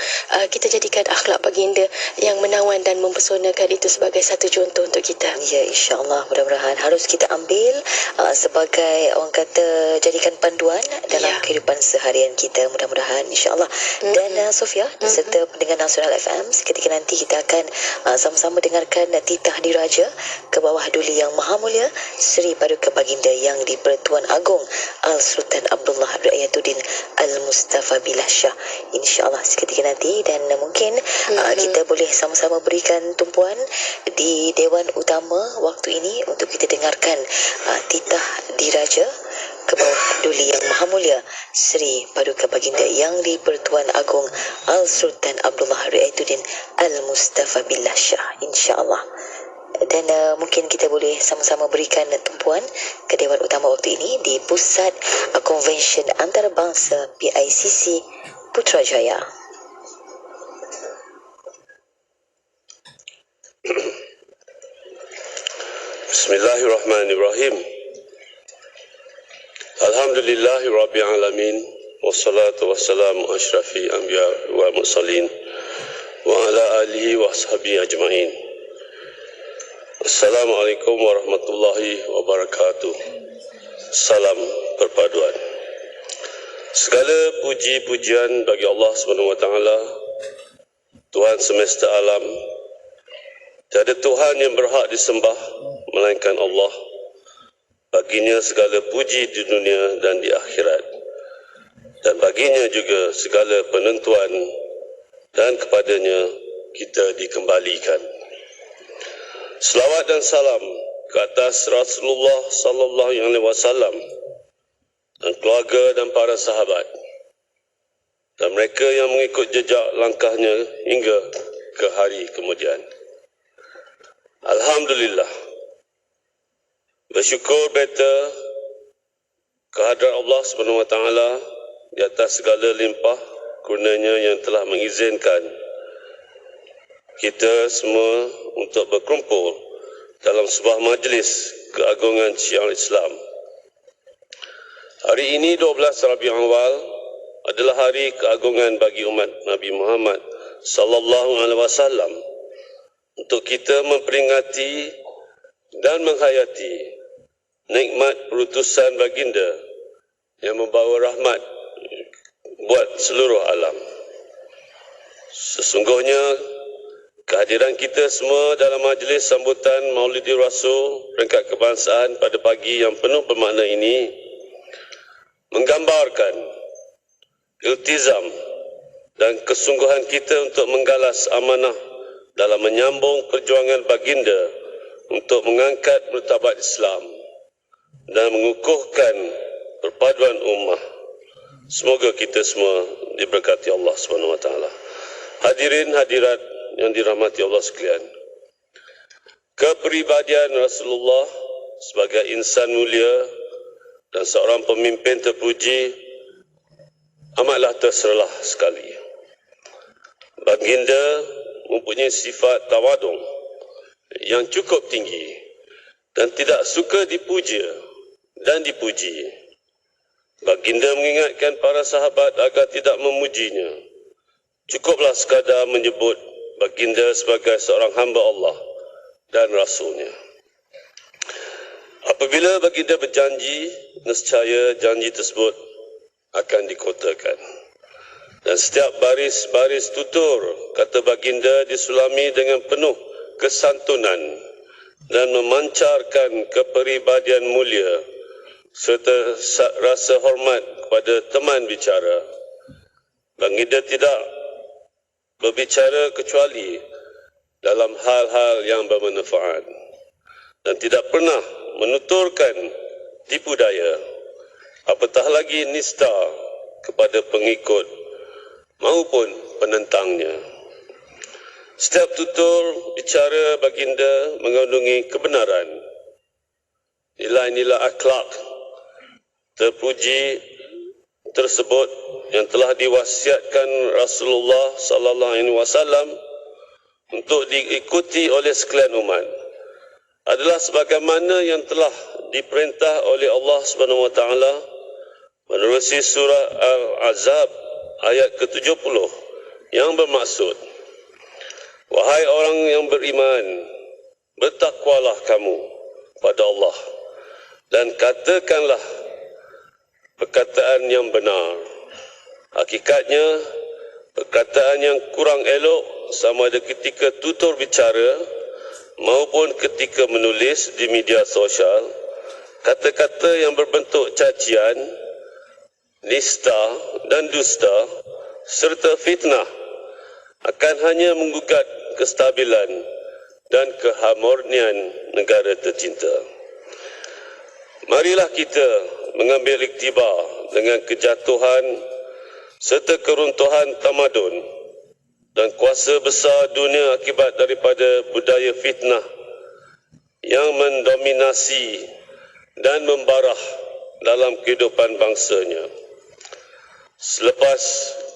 kita jadikan akhlak baginda yang menawan dan mempesonakan itu sebagai satu contoh untuk kita. Ya, insya-Allah mudah-mudahan harus kita ambil sebagai orang kata jadikan panduan dalam kehidupan seharian kita, mudah-mudahan insya-Allah. Dan Sofia serta pendengar Nasional FM, seketika nanti kita akan sama-sama dengarkan titah diraja ke bawah duli yang maha mulia Seri Paduka Baginda yang di-Pertuan Agong Al-Sultan Abdullah Riayatuddin Al-Mustafa Billah Shah, insya-Allah seketika nanti. Dan mungkin kita boleh sama-sama berikan tumpuan di Dewan Utama waktu ini untuk kita dengarkan titah diraja ke bawah duli yang maha mulia Seri Paduka Baginda yang di-Pertuan Agong Al-Sultan Abdullah Riayatuddin Al-Mustafa Billah Shah, insya-Allah. Dan mungkin kita boleh sama-sama berikan tumpuan ke Dewan Utama waktu ini di Pusat Konvensyen Antarabangsa PICC Putrajaya. Bismillahirrahmanirrahim. Alhamdulillahi Rabbil Alamin. Wassalatu wassalamu asyrafil anbiya wa mursalin wa ala alihi wa sahbihi ajma'in. Assalamualaikum warahmatullahi wabarakatuh. Salam perpaduan. Segala puji-pujian bagi Allah SWT, Tuhan semesta alam. Tiada Tuhan yang berhak disembah melainkan Allah. Baginya segala puji di dunia dan di akhirat. Dan baginya juga segala penentuan, dan kepadanya kita dikembalikan. Selawat dan salam ke atas Rasulullah sallallahu alaihi wasallam dan keluarga dan para sahabat dan mereka yang mengikut jejak langkahnya hingga ke hari kemudian. Alhamdulillah. Bersyukur beta kehadrat Allah Subhanahu wa taala di atas segala limpah kurnia-Nya yang telah mengizinkan kita semua untuk berkumpul dalam sebuah majlis keagungan syiar Islam. Hari ini 12 Rabiul Awal adalah hari keagungan bagi umat Nabi Muhammad sallallahu alaihi wasallam untuk kita memperingati dan menghayati nikmat perutusan baginda yang membawa rahmat buat seluruh alam. Sesungguhnya kehadiran kita semua dalam majlis sambutan Maulidi Rasul peringkat kebangsaan pada pagi yang penuh bermakna ini menggambarkan iltizam dan kesungguhan kita untuk menggalas amanah dalam menyambung perjuangan baginda untuk mengangkat martabat Islam dan mengukuhkan perpaduan ummah. Semoga kita semua diberkati Allah SWT. Hadirin hadirat yang dirahmati Allah sekalian, kepribadian Rasulullah sebagai insan mulia dan seorang pemimpin terpuji amatlah terserlah sekali. Baginda mempunyai sifat tawadung yang cukup tinggi dan tidak suka dipuja dan dipuji. Baginda mengingatkan para sahabat agar tidak memujinya. Cukuplah sekadar menyebut baginda sebagai seorang hamba Allah dan Rasulnya. Apabila baginda berjanji, nescaya janji tersebut akan dikotakan. Dan setiap baris-baris tutur, kata baginda, disulami dengan penuh kesantunan dan memancarkan kepribadian mulia serta rasa hormat kepada teman bicara. Baginda tidak berbicara kecuali dalam hal-hal yang bermanfaat dan tidak pernah menuturkan tipu daya, apatah lagi nista kepada pengikut maupun penentangnya. Setiap tutur bicara baginda mengandungi kebenaran, nilai-nilai akhlak terpuji tersebut yang telah diwasiatkan Rasulullah sallallahu alaihi wasallam untuk diikuti oleh sekalian umat adalah sebagaimana yang telah diperintah oleh Allah Subhanahu wa taala menerusi surah Al-Ahzab ayat ke-70 yang bermaksud, wahai orang yang beriman, bertakwalah kamu pada Allah dan katakanlah perkataan yang benar. Hakikatnya, perkataan yang kurang elok sama ada ketika tutur bicara maupun ketika menulis di media sosial, kata-kata yang berbentuk cacian, nista dan dusta serta fitnah akan hanya menggugat kestabilan dan keharmonian negara tercinta. Marilah kita mengambil iktibar dengan kejatuhan serta keruntuhan tamadun dan kuasa besar dunia akibat daripada budaya fitnah yang mendominasi dan membarah dalam kehidupan bangsanya. Selepas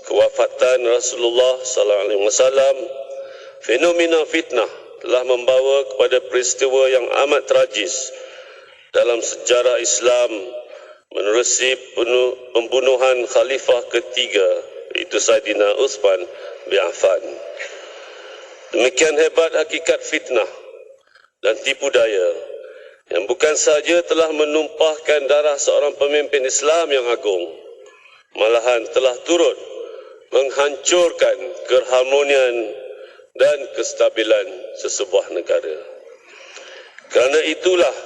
kewafatan Rasulullah sallallahu alaihi wasallam, fenomena fitnah telah membawa kepada peristiwa yang amat tragis dalam sejarah Islam menerusi pembunuhan khalifah ketiga, iaitu Saidina Uthman bin Affan. Demikian hebat hakikat fitnah dan tipu daya yang bukan sahaja telah menumpahkan darah seorang pemimpin Islam yang agung, malahan telah turut menghancurkan keharmonian dan kestabilan sesebuah negara. Kerana itulah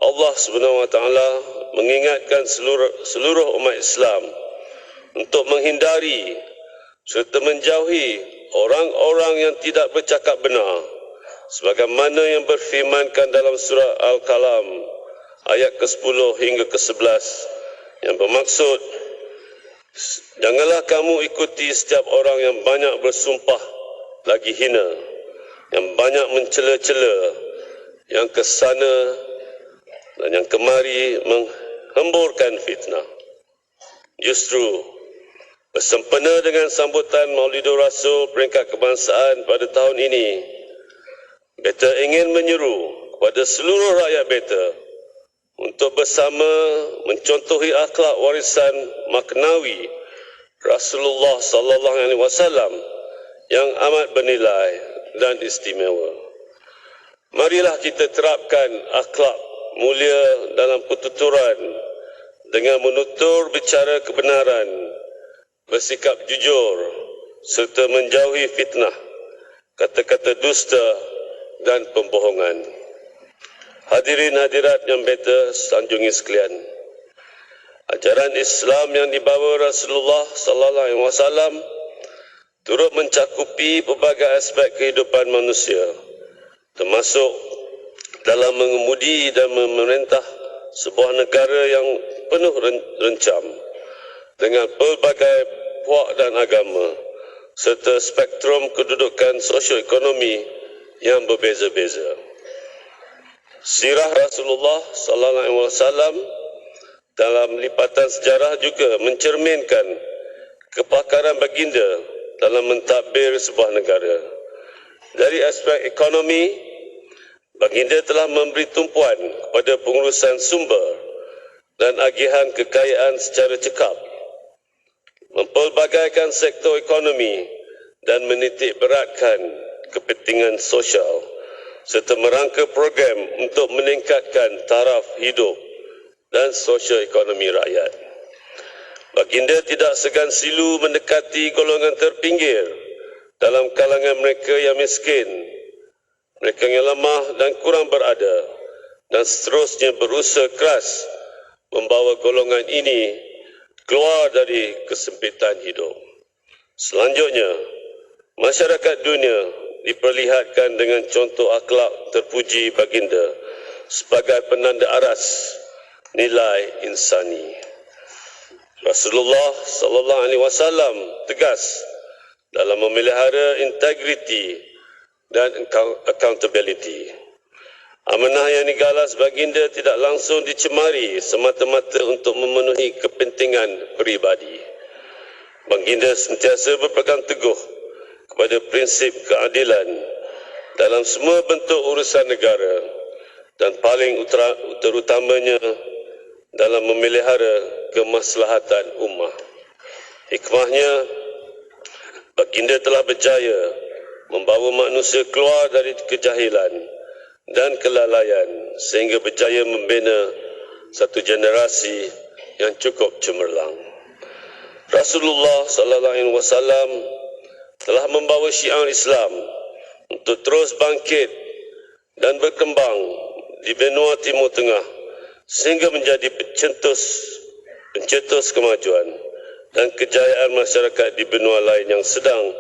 Allah Subhanahu wa taala mengingatkan seluruh umat Islam untuk menghindari serta menjauhi orang-orang yang tidak bercakap benar, sebagaimana yang berfirmankan dalam surah Al-Qalam ayat ke-10 hingga ke-11 yang bermaksud, janganlah kamu ikuti setiap orang yang banyak bersumpah lagi hina, yang banyak mencela-cela, yang kesana dan yang kemari menghemburkan fitnah. Justru bersempena dengan sambutan Maulidur Rasul peringkat kebangsaan pada tahun ini, beta ingin menyeru kepada seluruh rakyat beta untuk bersama mencontohi akhlak warisan maknawi Rasulullah sallallahu alaihi wasallam yang amat bernilai dan istimewa. Marilah kita terapkan akhlak mulia dalam pertuturan dengan menutur bicara kebenaran, bersikap jujur serta menjauhi fitnah, kata-kata dusta dan pembohongan. Hadirin hadirat yang beta sanjungi sekalian, ajaran Islam yang dibawa Rasulullah sallallahu alaihi wasallam turut mencakupi pelbagai aspek kehidupan manusia, termasuk dalam mengemudi dan memerintah sebuah negara yang penuh rencam dengan pelbagai puak dan agama serta spektrum kedudukan sosioekonomi yang berbeza-beza. Sirah Rasulullah sallallahu alaihi wasallam dalam lipatan sejarah juga mencerminkan kepakaran baginda dalam mentadbir sebuah negara. Dari aspek ekonomi, Baginda telah memberi tumpuan kepada pengurusan sumber dan agihan kekayaan secara cekap, mempelbagaikan sektor ekonomi dan menitik beratkan kepentingan sosial serta merangka program untuk meningkatkan taraf hidup dan sosioekonomi rakyat. Baginda tidak segan silu mendekati golongan terpinggir dalam kalangan mereka yang miskin, mereka yang lemah dan kurang berada, dan seterusnya berusaha keras membawa golongan ini keluar dari kesempitan hidup. Selanjutnya, masyarakat dunia diperlihatkan dengan contoh akhlak terpuji baginda sebagai penanda aras nilai insani. Rasulullah sallallahu alaihi wasallam tegas dalam memelihara integriti dan accountability. Amanah yang digalas baginda tidak langsung dicemari semata-mata untuk memenuhi kepentingan peribadi. Baginda sentiasa berpegang teguh kepada prinsip keadilan dalam semua bentuk urusan negara dan paling terutamanya dalam memelihara kemaslahatan ummah. Hikmahnya, baginda telah berjaya membawa manusia keluar dari kejahilan dan kelalaian sehingga berjaya membina satu generasi yang cukup cemerlang. Rasulullah sallallahu alaihi wasallam telah membawa syiar Islam untuk terus bangkit dan berkembang di benua Timur Tengah sehingga menjadi pencetus kemajuan dan kejayaan masyarakat di benua lain yang sedang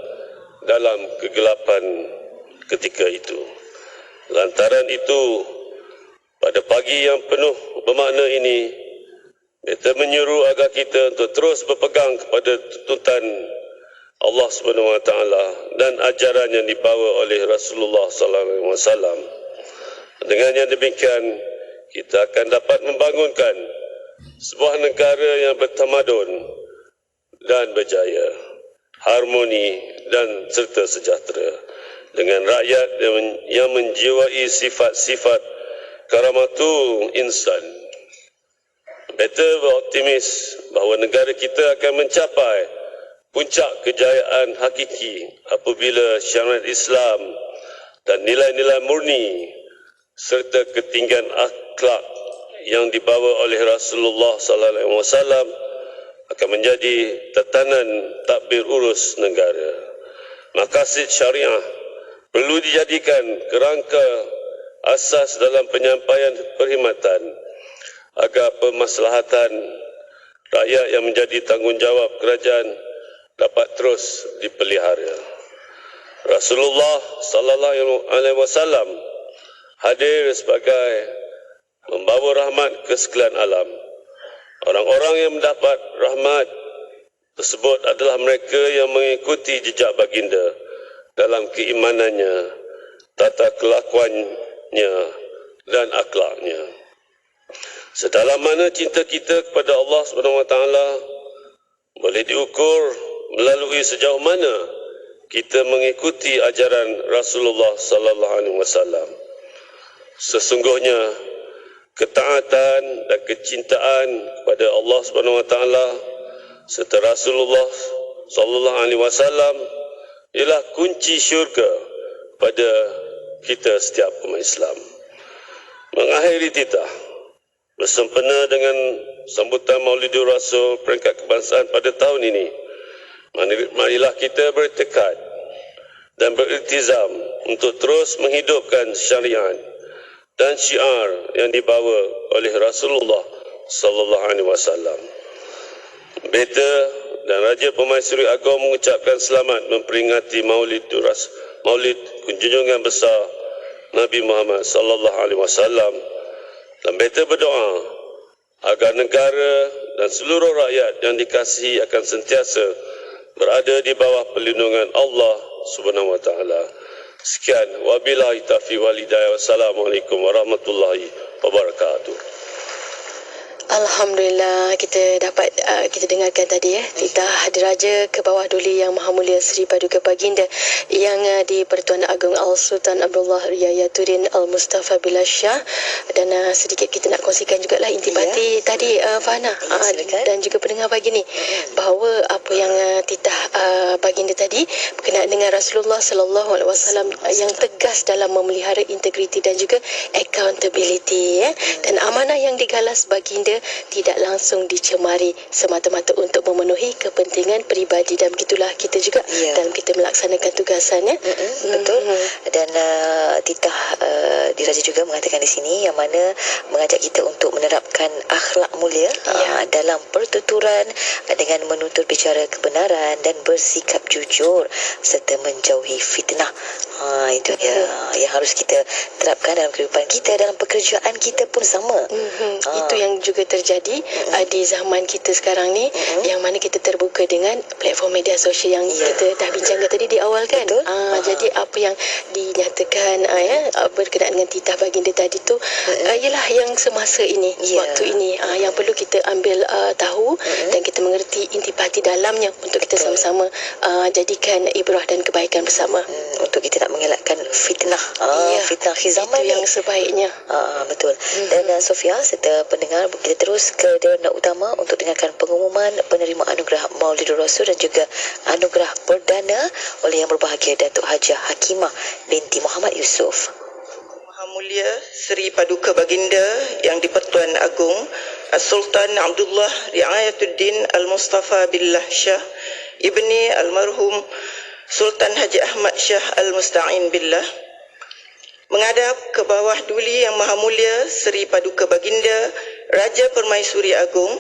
dalam kegelapan ketika itu. Lantaran itu, pada pagi yang penuh bermakna ini, kita menyuruh agar kita untuk terus berpegang kepada tuntutan Allah Subhanahu Wa Taala dan ajaran yang dibawa oleh Rasulullah Sallallahu Alaihi Wasallam. Dengan yang demikian, kita akan dapat membangunkan sebuah negara yang bertamadun dan berjaya, harmoni dan serta sejahtera dengan rakyat yang menjiwai sifat-sifat karamatu insan. Better beroptimis bahawa negara kita akan mencapai puncak kejayaan hakiki apabila syariat Islam dan nilai-nilai murni serta ketinggian akhlak yang dibawa oleh Rasulullah sallallahu alaihi wasallam akan menjadi tatanan tadbir urus negara. Maqasid syariah perlu dijadikan kerangka asas dalam penyampaian perkhidmatan agar pemaslahatan rakyat yang menjadi tanggungjawab kerajaan dapat terus dipelihara. Rasulullah sallallahu alaihi wasallam hadir sebagai membawa rahmat ke sekalian alam. Orang-orang yang mendapat rahmat tersebut adalah mereka yang mengikuti jejak baginda dalam keimanannya, tata kelakuannya dan akhlaknya. Sedalam mana cinta kita kepada Allah SWT boleh diukur melalui sejauh mana kita mengikuti ajaran Rasulullah sallallahu alaihi wasallam. Sesungguhnya ketaatan dan kecintaan kepada Allah SWT serta Rasulullah sallallahu alaihi wasallam ialah kunci syurga pada kita setiap umat Islam. Mengakhiri titah bersempena dengan sambutan Maulidur Rasul peringkat kebangsaan pada tahun ini, marilah kita bertekad dan beriltizam untuk terus menghidupkan syariat dan syiar yang dibawa oleh Rasulullah sallallahu alaihi wasallam. Beta dan Raja Pemaisuri Agong mengucapkan selamat memperingati Maulid Junjungan Besar Nabi Muhammad sallallahu alaihi wasallam, dan beta berdoa agar negara dan seluruh rakyat yang dikasihi akan sentiasa berada di bawah perlindungan Allah Subhanahu wa taala. Sekian, wabillahi taufiq wal hidayah. Wassalamualaikum warahmatullahi wabarakatuh. Alhamdulillah, kita dapat kita dengarkan tadi titah Diraja ke bawah duli Yang Maha Mulia Seri Paduka Baginda yang di-Pertuan Agong Al-Sultan Abdullah Riayatuddin Al-Mustafa Billah Shah. Dan sedikit kita nak kongsikan jugalah intipati tadi Fahana dan juga pendengar pagi ni, bahawa apa yang titah Baginda tadi berkenaan dengan Rasulullah sallallahu alaihi wasallam yang tegas dalam memelihara integriti dan juga accountability, dan amanah yang digalas Baginda tidak langsung dicemari semata-mata untuk memenuhi kepentingan peribadi, dan begitulah kita juga dalam kita melaksanakan tugasannya. Betul. Dan titah Diraja juga mengatakan di sini yang mana mengajak kita untuk menerapkan akhlak mulia dalam pertuturan dengan menutur bicara kebenaran dan bersikap jujur serta menjauhi fitnah. Itu yang harus kita terapkan dalam kehidupan kita, dalam pekerjaan kita pun sama. Itu yang juga terjadi di zaman kita sekarang ni, yang mana kita terbuka dengan platform media sosial yang kita dah bincangkan tadi di awal kan. Jadi apa yang dinyatakan berkenaan dengan titah Baginda tadi tu ialah yang semasa ini, waktu ini yang perlu kita ambil tahu dan kita mengerti intipati dalamnya untuk kita sama-sama jadikan ibrah dan kebaikan bersama. Untuk kita tak mengelakkan fitnah, fitnah akhir zaman itu yang sebaiknya. Betul. Dan Sofia serta pendengar, kita terus ke dana utama untuk dengarkan pengumuman penerima anugerah Maulidur Rasul dan juga anugerah perdana oleh Yang Berbahagia Datuk Hajah Hakimah binti Muhammad Yusof. Maha Mulia Seri Paduka Baginda yang di-Pertuan Agong Sultan Abdullah Riayatuddin Al-Mustafa Billah Shah ibni almarhum Sultan Haji Ahmad Shah Al-Musta'in Billah, menghadap ke bawah duli Yang Maha Mulia Seri Paduka Baginda Raja Permaisuri Agong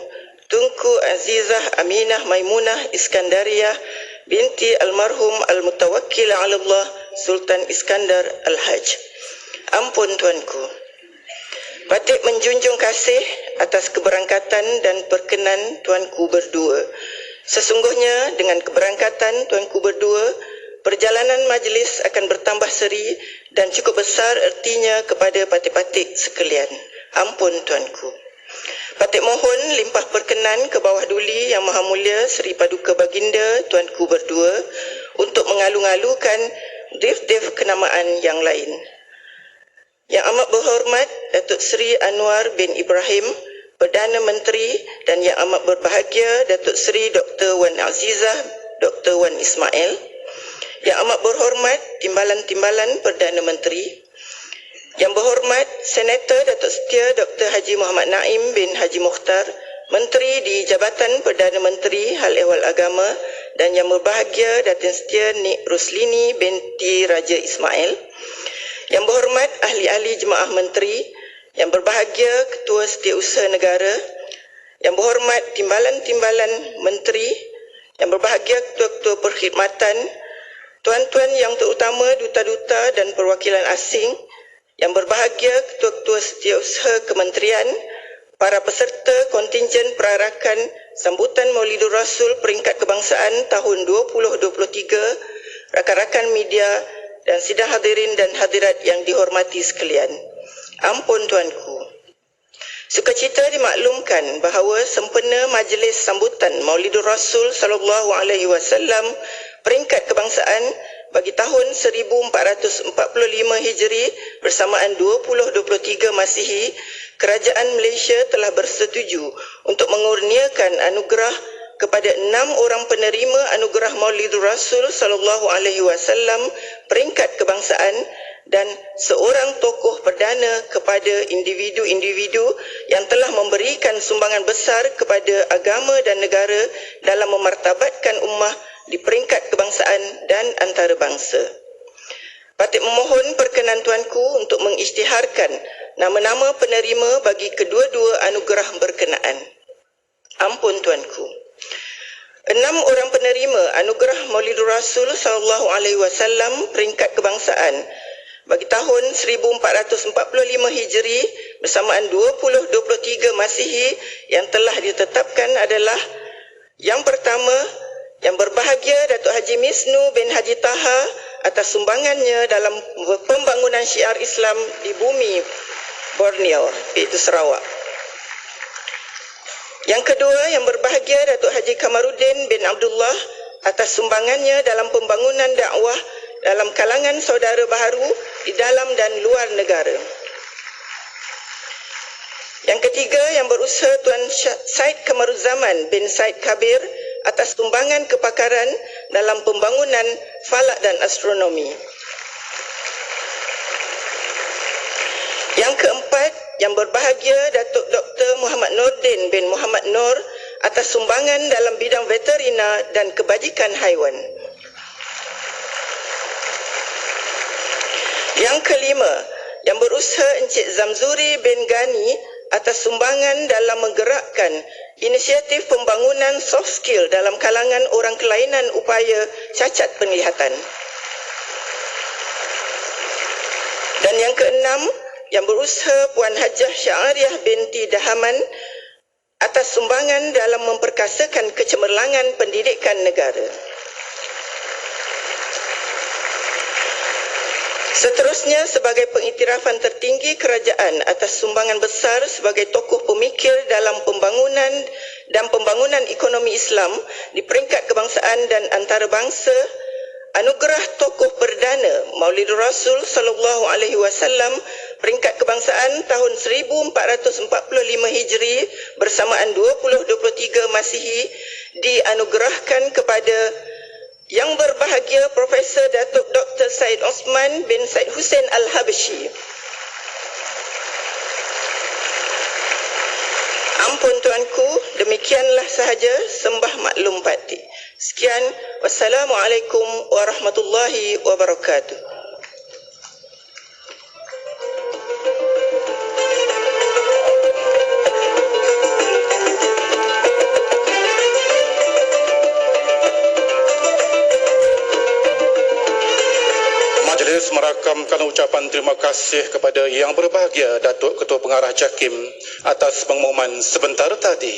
Tunku Azizah Aminah Maimunah Iskandariah binti almarhum Al-Mutawakkil 'ala Allah Sultan Iskandar Al-Haj. Ampun tuanku. Patik menjunjung kasih atas keberangkatan dan perkenan tuanku berdua. Sesungguhnya dengan keberangkatan tuanku berdua, perjalanan majlis akan bertambah seri dan cukup besar ertinya kepada patik-patik sekalian. Ampun tuanku. Patik mohon limpah perkenan ke bawah duli Yang Maha Mulia Seri Paduka Baginda tuanku berdua untuk mengalu-alukan dif-dif kenamaan yang lain. Yang amat berhormat Datuk Seri Anwar bin Ibrahim, Perdana Menteri, dan yang amat berbahagia Datuk Seri Dr. Wan Azizah Dr. Wan Ismail. Yang amat berhormat Timbalan-Timbalan Perdana Menteri. Yang berhormat Senator Datuk Setia Dr. Haji Muhammad Naim bin Haji Mukhtar, Menteri di Jabatan Perdana Menteri Hal Ehwal Agama, dan yang berbahagia Datin Setia Nik Ruslini binti Raja Ismail. Yang berhormat ahli-ahli jemaah menteri, yang berbahagia Ketua Setiausaha Negara, yang berhormat Timbalan-Timbalan Menteri, yang berbahagia Ketua-Ketua Perkhidmatan, tuan-tuan yang terutama duta-duta dan perwakilan asing, yang berbahagia Ketua-Ketua Setiausaha Kementerian, para peserta kontingen perarakan sambutan Maulidur Rasul peringkat kebangsaan tahun 2023, rakan-rakan media dan sidang hadirin dan hadirat yang dihormati sekalian. Ampun tuanku. Sukacita dimaklumkan bahawa sempena majlis sambutan Maulidur Rasul sallallahu alaihi wasallam peringkat kebangsaan bagi tahun 1445 Hijri bersamaan 2023 Masihi, Kerajaan Malaysia telah bersetuju untuk mengurniakan anugerah kepada 6 orang penerima anugerah Maulidur Rasul sallallahu alaihi wasallam peringkat kebangsaan dan seorang tokoh perdana kepada individu-individu yang telah memberikan sumbangan besar kepada agama dan negara dalam memartabatkan ummah di peringkat kebangsaan dan antarabangsa. Patik memohon perkenan tuanku untuk mengisytiharkan nama-nama penerima bagi kedua-dua anugerah berkenaan. Ampun tuanku. 6 orang penerima anugerah Maulidur Rasul sallallahu alaihi wasallam peringkat kebangsaan bagi tahun 1445 Hijri bersamaan 2023 Masihi yang telah ditetapkan adalah: yang pertama, yang berbahagia Datuk Haji Misnu bin Haji Taha atas sumbangannya dalam pembangunan syiar Islam di bumi Borneo, iaitu Sarawak. Yang kedua, yang berbahagia Datuk Haji Kamarudin bin Abdullah atas sumbangannya dalam pembangunan dakwah dalam kalangan saudara baharu di dalam dan luar negara. Yang ketiga, yang berusaha Tuan Said Kamaruzaman bin Said Kabir atas sumbangan kepakaran dalam pembangunan falak dan astronomi. Yang keempat, yang berbahagia Datuk Dr. Muhammad Nordin bin Muhammad Nur atas sumbangan dalam bidang veterina dan kebajikan haiwan. Yang kelima, yang berusaha Encik Zamzuri bin Gani atas sumbangan dalam menggerakkan inisiatif pembangunan soft skill dalam kalangan orang kelainan upaya cacat penglihatan. Dan yang keenam, yang berusaha Puan Hajah Syariah binti Dahaman atas sumbangan dalam memperkasakan kecemerlangan pendidikan negara. Seterusnya, sebagai pengiktirafan tertinggi kerajaan atas sumbangan besar sebagai tokoh pemikir dalam pembangunan dan pembangunan ekonomi Islam di peringkat kebangsaan dan antarabangsa, anugerah tokoh perdana Maulidur Rasul sallallahu alaihi wasallam peringkat kebangsaan tahun 1445 Hijri bersamaan 2023 Masihi dianugerahkan kepada Yang berbahagia Profesor Datuk Dr. Said Osman bin Said Hussein Al-Habsyi. Ampun tuanku, demikianlah sahaja, sembah maklum pati. Sekian, wassalamualaikum warahmatullahi wabarakatuh. Merakamkan ucapan terima kasih kepada Yang Berbahagia Datuk Ketua Pengarah JAKIM atas pengumuman sebentar tadi.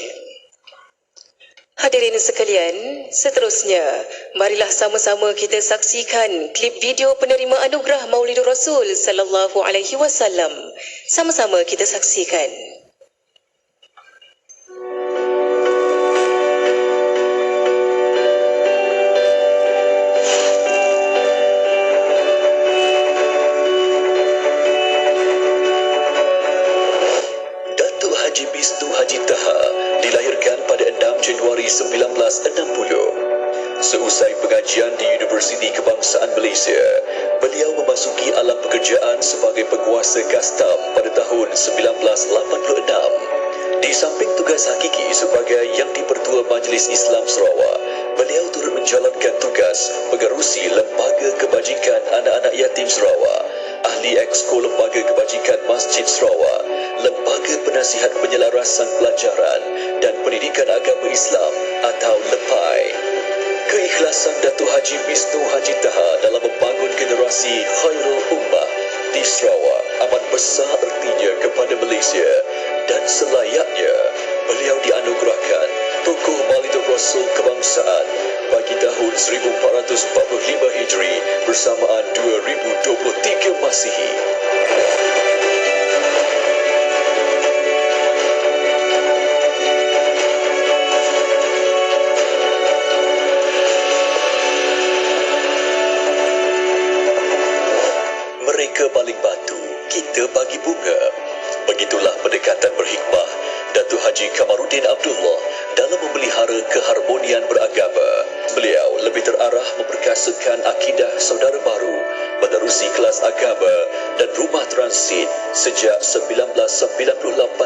Hadirin sekalian, seterusnya marilah sama-sama kita saksikan klip video penerima anugerah Maulidur Rasul sallallahu alaihi wasallam. Sama-sama kita saksikan. Januari 1960. Seusai pengajian di Universiti Kebangsaan Malaysia, beliau memasuki alam pekerjaan sebagai penguasa kastam pada tahun 1986. Di samping tugas hakiki sebagai Yang di-Pertua Majlis Islam Sarawak, beliau turut menjalankan tugas mengerusi Lembaga Kebajikan Anak-anak Yatim Sarawak, Ahli Exco Lembaga Kebajikan Masjid Sarawak, Lembaga Penasihat Penyelarasan Pelajaran dan Pendidikan Agama Islam atau LEPAI. Keikhlasan Datuk Haji Bisnu Haji Taha dalam membangun generasi Khairul Ummah di Sarawak amat besar artinya kepada Malaysia, dan selayaknya beliau dianugerahkan Tokoh Maulidur Rasul Kebangsaan bagi tahun 1445 Hijri bersamaan 2023 Masihi. Mereka baling batu, kita bagi bunga. Begitulah pendekatan berhikmah Datuk Haji Kamarudin Abdullah dalam memelihara keharmonian beragama. Beliau lebih terarah memperkasakan akidah saudara baru, menerusi kelas agama dan rumah transit sejak 1998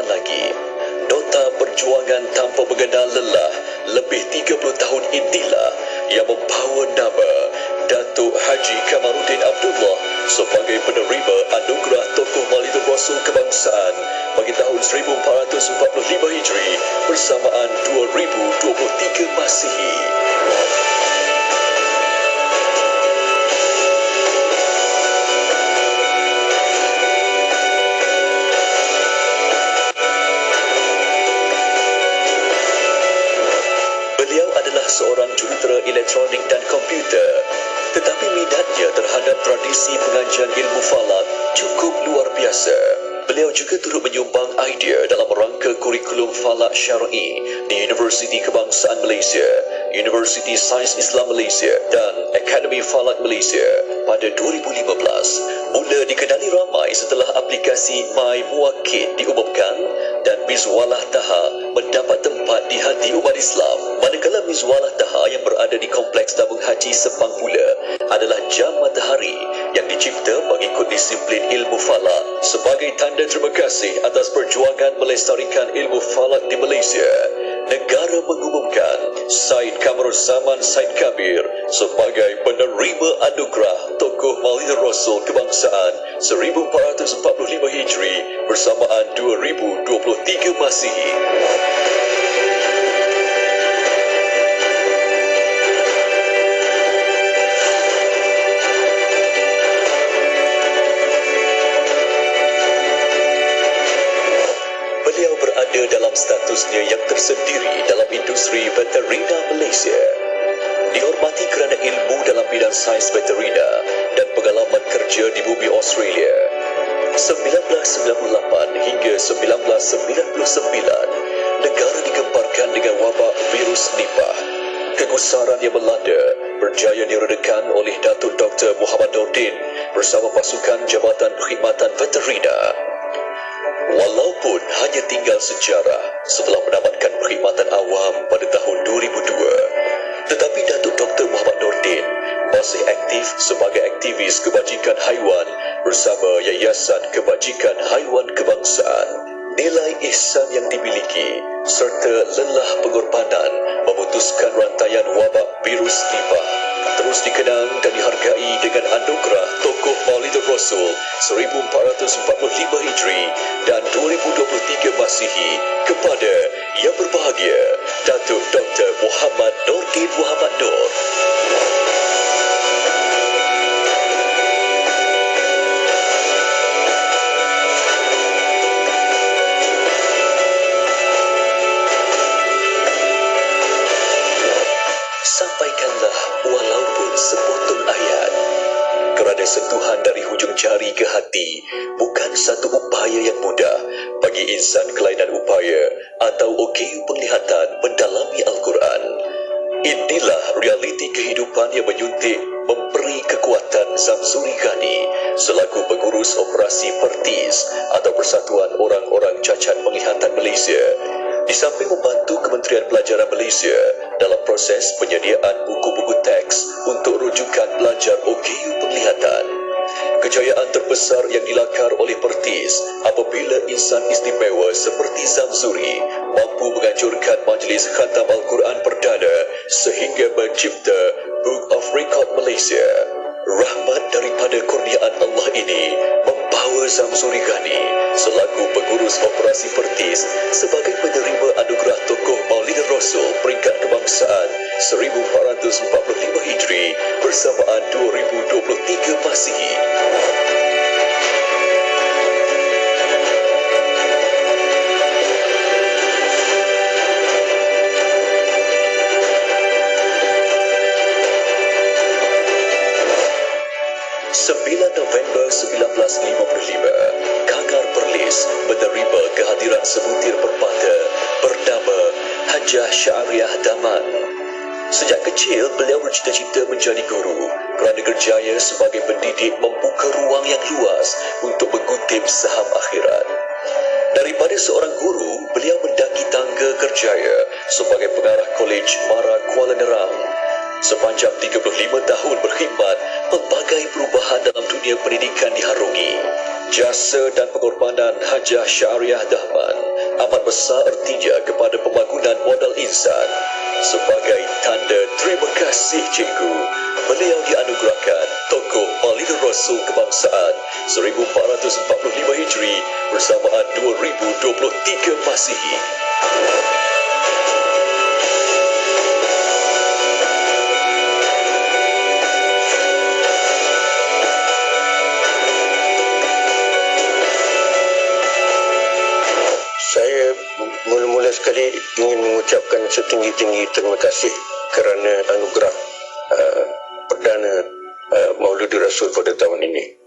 lagi. Nota perjuangan tanpa mengenal lelah lebih 30 tahun inilah yang membawa nama Datuk Haji Kamarudin Abdullah sebagai penerima anugerah Tokoh Maulidur Rasul Kebangsaan bagi tahun 1445 Hijri bersamaan 2023 Masihi. Beliau adalah seorang jurutera elektronik dan komputer, tetapi minatnya terhadap tradisi pengajian ilmu falak cukup luar biasa. Beliau juga turut menyumbang idea dalam rangka kurikulum falak syar'i di Universiti Kebangsaan Malaysia, Universiti Sains Islam Malaysia dan Akademi Falak Malaysia pada 2015 mula dikenali ramai setelah aplikasi My Muwakil diumumkan dan Mizwalah Taha mendapat tempat di hati umat Islam. Manakala Mizwalah Taha yang berada di Kompleks Tabung Haji Sepang pula adalah jam matahari yang dicipta mengikut disiplin ilmu falak sebagai tanda terima kasih atas perjuangan melestarikan ilmu falak di Malaysia. Negara mengumumkan Said Kamaruzzaman Said Kabir sebagai penerima anugerah Tokoh Maulidur Rasul Kebangsaan 1445 Hijri bersamaan 2023 Masihi. Beliau berada dalam statusnya yang tersendiri dalam industri veterina Malaysia. Dihormati kerana ilmu dalam bidang sains veterina dan pengalaman kerja di bumi Australia. 1998 hingga 1999, negara digemparkan dengan wabak virus Nipah. Kegusaran yang melanda berjaya diredakan oleh Datuk Dr. Muhammad Nordin bersama pasukan Jabatan Perkhidmatan Veterina. Walaupun hanya tinggal sejarah setelah menamatkan perkhidmatan awam pada tahun 2002, tetapi Datuk Dr. Muhammad Nordin masih aktif sebagai aktivis kebajikan haiwan bersama Yayasan Kebajikan Haiwan Kebangsaan. Nilai ihsan yang dimiliki serta lelah pengorbanan memutuskan rantaian wabak virus Nipah terus dikenang dan dihargai dengan anugerah Tokoh Maulidur Rasul 1445 Hijri dan 2023 Masihi kepada Yang Berbahagia Datuk Dr. Muhammad Nordin Muhammad Nur. Sampaikanlah walaupun sepotong ayat. Kerana sentuhan dari hujung jari ke hati bukan satu upaya yang mudah bagi insan kelainan upaya atau OKU penglihatan mendalami Al-Quran. Inilah realiti kehidupan yang menyuntik memberi kekuatan Zamzuri Ghani selaku pengurus operasi Pertis atau Persatuan Orang-Orang Cacat Penglihatan Malaysia, di samping membantu Kementerian Pelajaran Malaysia dalam proses penyediaan buku-buku teks untuk rujukan pelajar OKU penglihatan. Kejayaan terbesar yang dilakar oleh Pertis apabila insan istimewa seperti Zamzuri mampu menganjurkan Majlis Khatam Al-Quran Perdana sehingga mencipta Book of Record Malaysia. Rahmat daripada kurniaan Allah ini membawa Zamzuri Ghani selaku pengurus operasi Pertis sebagai penerima anugerah Tokoh Maulidur Rasul peringkat kebangsaan 1445 Hijri bersamaan 2023 Masihi. November 1955, Kangar Perlis menerima kehadiran sebutir permata bernama Hajah Syariah Daman. Sejak kecil, beliau bercita-cita menjadi guru kerana kerjaya sebagai pendidik membuka ruang yang luas untuk mengutip saham akhirat. Daripada seorang guru, beliau mendaki tangga kerjaya sebagai pengarah Kolej Mara Kuala Nerang. Sepanjang 35 tahun berkhidmat, pelbagai perubahan dalam dunia pendidikan diharungi. Jasa dan pengorbanan Hajah Syariah Dahman amat besar ertinya kepada pembangunan modal insan. Sebagai tanda terima kasih cikgu, beliau dianugerahkan Tokoh Maulidur Rasul Kebangsaan 1445 Hijri bersamaan 2023 Masihi. Saya mula-mula sekali ingin mengucapkan setinggi-tinggi terima kasih kerana anugerah Perdana Maulidur Rasul pada tahun ini.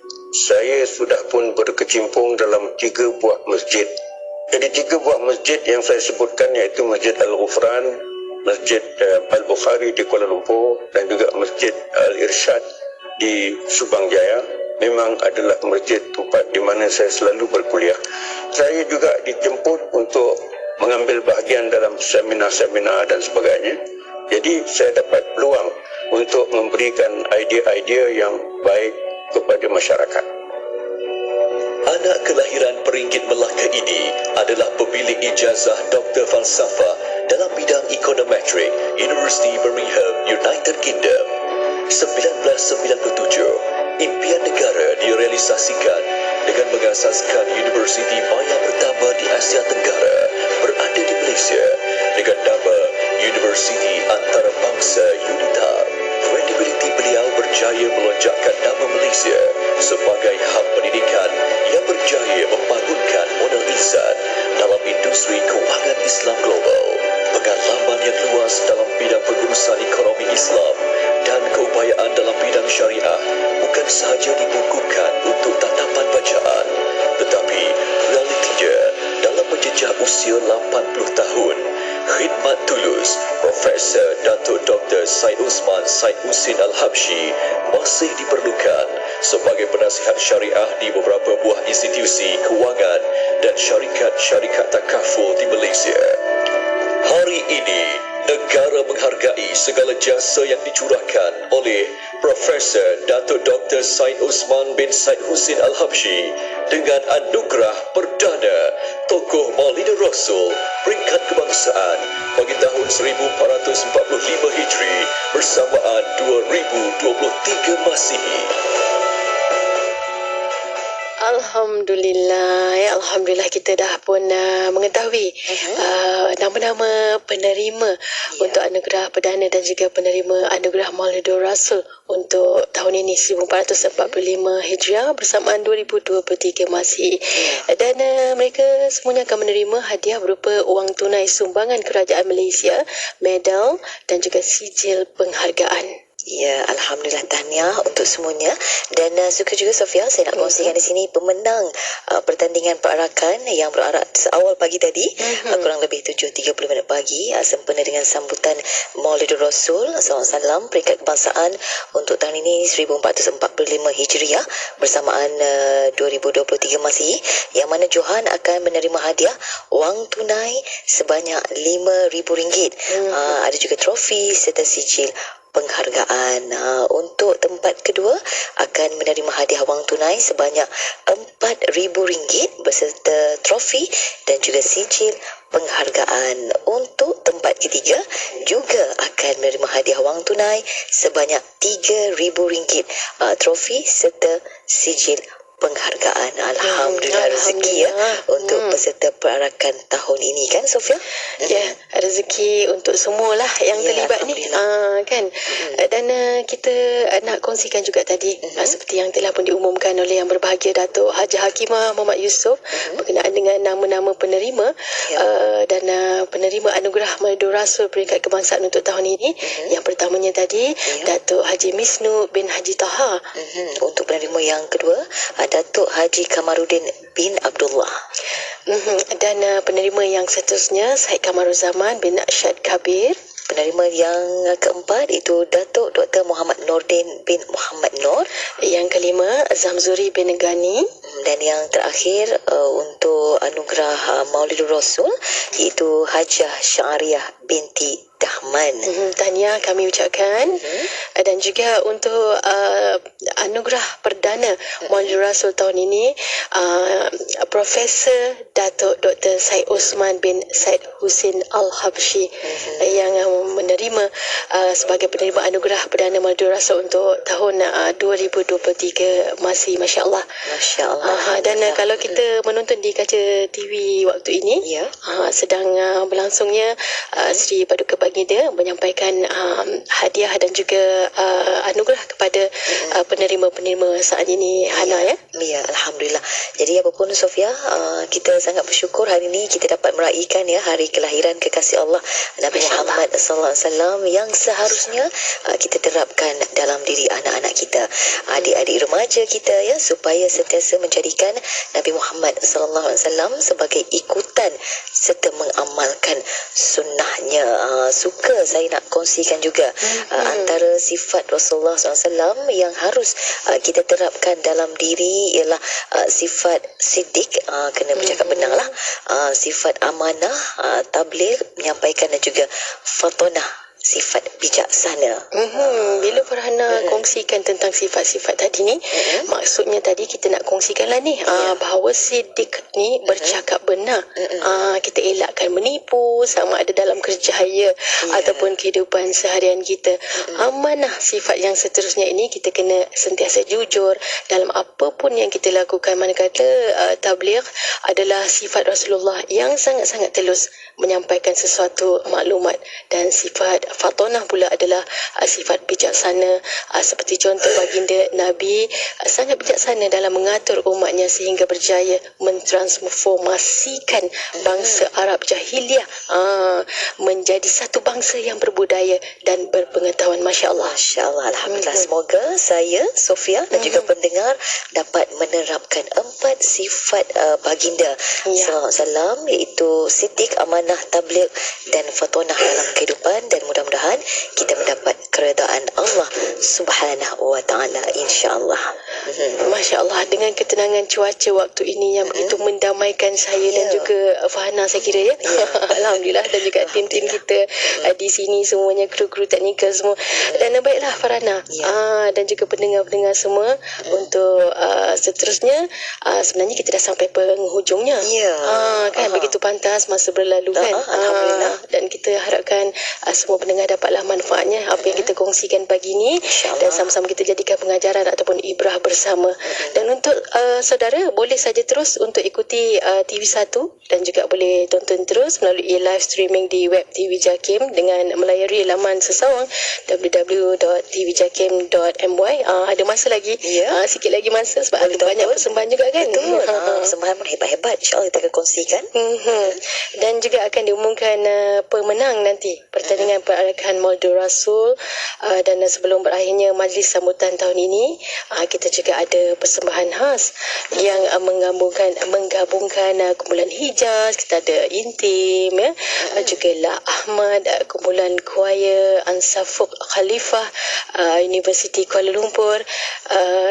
Saya sudah pun berkecimpung dalam 3 buah masjid Jadi 3 buah masjid yang saya sebutkan, iaitu Masjid Al-Ghufran, Masjid Al-Bukhari di Kuala Lumpur dan juga Masjid Al-Irsyad di Subang Jaya, memang adalah masjid tempat di mana saya selalu berkuliah. Saya juga dijemput untuk mengambil bahagian dalam seminar-seminar dan sebagainya. Jadi saya dapat peluang untuk memberikan idea-idea yang baik kepada masyarakat. Anak kelahiran Peringgit Melaka ini adalah pemilik ijazah Doktor Falsafah dalam bidang Econometric, University Birmingham, United Kingdom. 1997, impian negara direalisasikan dengan mengasaskan Universiti Maya pertama di Asia Tenggara berada di Malaysia dengan nama Universiti Antarabangsa UNITA. Kredibiliti beliau berjaya melonjakkan nama Malaysia sebagai hub pendidikan yang berjaya membangunkan modal insan dalam industri kewangan Islam global. Pengalaman yang luas dalam bidang pengurusan ekonomi Islam dan keupayaan dalam bidang syariah bukan sahaja dibukukan untuk tatapan bacaan, tetapi realitinya dalam menjejak usia 80 tahun, khidmat tulus Profesor Datuk Dr. Syed Osman Syed Husin Al-Habsyi masih diperlukan sebagai penasihat syariah di beberapa buah institusi kewangan dan syarikat-syarikat takaful di Malaysia. Hari ini, negara menghargai segala jasa yang dicurahkan oleh Profesor Datuk Dr. Syed Osman bin Syed Husin Al-Habsyi dengan anugerah perdana Tokoh Maulid Rasul peringkat kebangsaan bagi tahun 1445 Hijri bersamaan 2023 Masihi. Alhamdulillah, ya Alhamdulillah kita dah pun mengetahui nama-nama penerima untuk anugerah perdana dan juga penerima anugerah Maulidur Rasul untuk tahun ini 1445 Hijriah bersamaan 2023 Masihi. Dan mereka semuanya akan menerima hadiah berupa wang tunai sumbangan kerajaan Malaysia, medal dan juga sijil penghargaan. Ya, Alhamdulillah, tahniah untuk semuanya. Dan suka juga Sofia, saya nak kongsikan di sini pemenang pertandingan perarakan yang berarak awal pagi tadi, kurang lebih 7.30 minit pagi, sempena dengan sambutan Maulidur Rasul SAW peringkat kebangsaan untuk tahun ini 1445 Hijriah bersamaan 2023 Masihi, yang mana Johan akan menerima hadiah wang tunai sebanyak RM5,000. Ada juga trofi serta sijil penghargaan. Untuk tempat kedua akan menerima hadiah wang tunai sebanyak RM4,000 beserta trofi dan juga sijil penghargaan. Untuk tempat ketiga juga akan menerima hadiah wang tunai sebanyak RM3,000, trofi serta sijil penghargaan. Alhamdulillah, rezeki ya untuk peserta perarakan tahun ini kan Sofia? Ya, rezeki untuk semualah yang terlibat ni kan. Dan kita nak kongsikan juga tadi seperti yang telah pun diumumkan oleh Yang Berbahagia Datuk Haji Hakimah Muhammad Yusof berkenaan dengan nama-nama penerima dan penerima anugerah Maulidur Rasul peringkat kebangsaan untuk tahun ini. Yang pertamanya tadi Datuk Haji Misnu bin Haji Taha. Untuk penerima yang kedua Datuk Haji Kamaruddin bin Abdullah. Dan penerima yang seterusnya Syed Kamaruzaman bin Syed Kabir. Penerima yang keempat itu Datuk Dr. Muhammad Nordin bin Muhammad Nur. Yang kelima Zamzuri bin Ghani. Dan yang terakhir untuk anugerah Maulidur Rasul iaitu Hajah Syariah binti Dahman. Tahniah kami ucapkan. Dan juga untuk anugerah perdana Maulidur Rasul tahun ini Profesor Datuk Dr. Syed Osman bin Syed Husin Al-Habsyi yang menerima sebagai penerima anugerah perdana Maulidur Rasul untuk tahun 2023 masih masya-Allah. Masya-Allah. Dan kalau kita menonton di kaca TV waktu ini, sedang berlangsungnya Sri Paduka Baginda menyampaikan hadiah dan juga anugerah kepada penerima-penerima saat ini, Hana ya. Ya, Alhamdulillah. Jadi apapun Sofia, kita sangat bersyukur hari ini kita dapat meraihkan ya hari kelahiran kekasih Allah Nabi Muhammad sallallahu alaihi wasallam yang seharusnya kita terapkan dalam diri anak-anak kita, adik-adik remaja kita ya, supaya sentiasa menjaga menjadikan Nabi Muhammad SAW sebagai ikutan serta mengamalkan sunnahnya. Suka saya nak kongsikan juga antara sifat Rasulullah SAW yang harus kita terapkan dalam diri ialah sifat siddiq, kena bercakap benar lah, sifat amanah, tabligh, menyampaikan, dan juga fatonah, sifat bijaksana. Bila Farhana kongsikan tentang sifat-sifat tadi ni, maksudnya tadi kita nak kongsikanlah ni, bahawa siddiq ni bercakap benar. Kita elakkan menipu, sama ada dalam kerjaya ataupun kehidupan seharian kita. Amanah, sifat yang seterusnya ini kita kena sentiasa jujur dalam apapun yang kita lakukan. Manakala tabligh adalah sifat Rasulullah yang sangat-sangat telus menyampaikan sesuatu maklumat, dan sifat fatonah pula adalah sifat bijaksana. Seperti contoh baginda Nabi sangat bijaksana dalam mengatur umatnya sehingga berjaya mentransformasikan bangsa Arab jahiliah menjadi satu bangsa yang berbudaya dan berpengetahuan. Masya Allah. Masya Allah, Alhamdulillah. Semoga saya, Sofia, dan juga pendengar dapat menerapkan 4 sifat baginda SAW, iaitu siddiq, amanah, tabligh dan fatonah dalam kehidupan, dan mudah-mudahan kita mendapat keredaan Allah Subhanahu wa taala, insya-Allah. Masya Allah, dengan ketenangan cuaca waktu ini yang begitu mendamaikan saya dan juga Farhana, saya kira ya. Alhamdulillah, dan juga tim-tim kita di sini semuanya, kru-kru teknikal semua. Dan baiklah Farhana, dan juga pendengar-pendengar semua, untuk seterusnya sebenarnya kita dah sampai penghujungnya. Kan begitu pantas masa berlalu kan. Alhamdulillah. Dan kita harapkan semua pendengar dapatlah manfaatnya apa yang kita kongsikan pagi ini, dan sama-sama kita jadikan pengajaran ataupun ibrah bersama. Dan untuk saudara boleh saja terus untuk ikuti TV1, dan juga boleh tonton terus melalui live streaming di web TV Jakim dengan melayari laman sesawang www.tvjakim.my. Ada masa lagi, sikit lagi masa sebab ada banyak persembahan juga kan. Persembahan pun hebat-hebat, insya-Allah kita akan kongsikan. Dan juga akan diumumkan pemenang nanti pertandingan perarakan Maulidur Rasul, dan sebelum berakhirnya majlis sambutan tahun ini, kita juga ada persembahan khas yang menggabungkan kumpulan Hijaz, kita ada Intim, juga La Ahmad, kumpulan Choir Ansafuk Khalifah, Universiti Kuala Lumpur,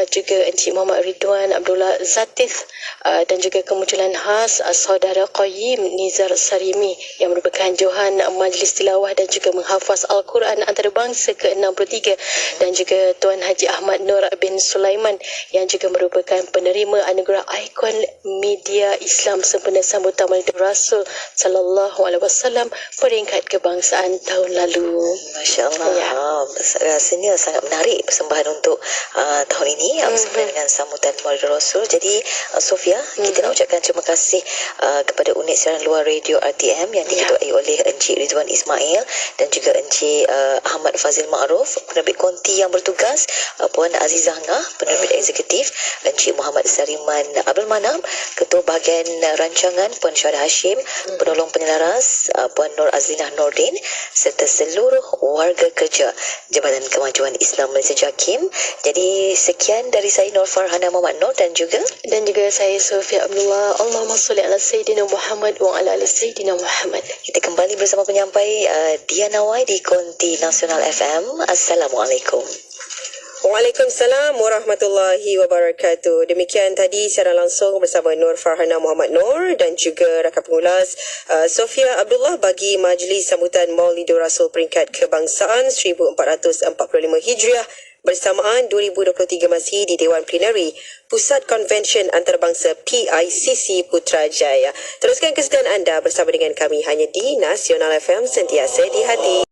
juga Encik Muhammad Ridwan Abdullah Zatif, dan juga kemunculan khas saudara Qayyim Nizar Sarimi yang merupakan johan majlis tilawah dan juga menghafaz Al-Quran antarabangsa ke-63, dan juga Tuan Haji Ahmad Nur bin Sulaiman yang juga merupakan penerima anugerah ikon media Islam sempena sambutan Maulidur Rasul sallallahu alaihi wasallam peringkat kebangsaan tahun lalu. Masya-Allah. Rasanya sangat menarik persembahan untuk tahun ini bersama dengan sambutan Maulidur Rasul. Jadi Sofia, kita nak ucapkan terima kasih kepada unit siaran luar radio RTM yang diketuai oleh Encik Ridwan Ismail dan juga Encik Ahmad Fazil Ma'ruf, penerbit konti yang bertugas, Puan Azizah Ngah, penerbit eksekutif, Encik Muhammad Sariman Abdul Manam, Ketua Bahagian Rancangan Puan Syahda Hashim, penolong penyelaras Puan Nur Azlinah Nordin, serta seluruh warga kerja Jabatan Kemajuan Islam Malaysia Jakim. Jadi sekian dari saya Nur Farhana Muhammad Nur dan juga saya Sofia Abdullah. Allahumma salli ala Sayyidina Muhammad wa ala ali Sayyidina Muhammad. Kita kembali bersama penyampai Diana Wai di Konti Nasional FM. Assalamualaikum. Waalaikumsalam warahmatullahi wabarakatuh. Demikian tadi secara langsung bersama Nur Farhana Muhammad Nur dan juga rakan pengulas Sofia Abdullah bagi majlis sambutan Maulidur Rasul peringkat kebangsaan 1445 Hijriah bersamaan 2023 masih di Dewan Plenary Pusat Konvensyen Antarabangsa PICC Putrajaya. Teruskan kesediaan anda bersama dengan kami hanya di Nasional FM, sentiasa di hati.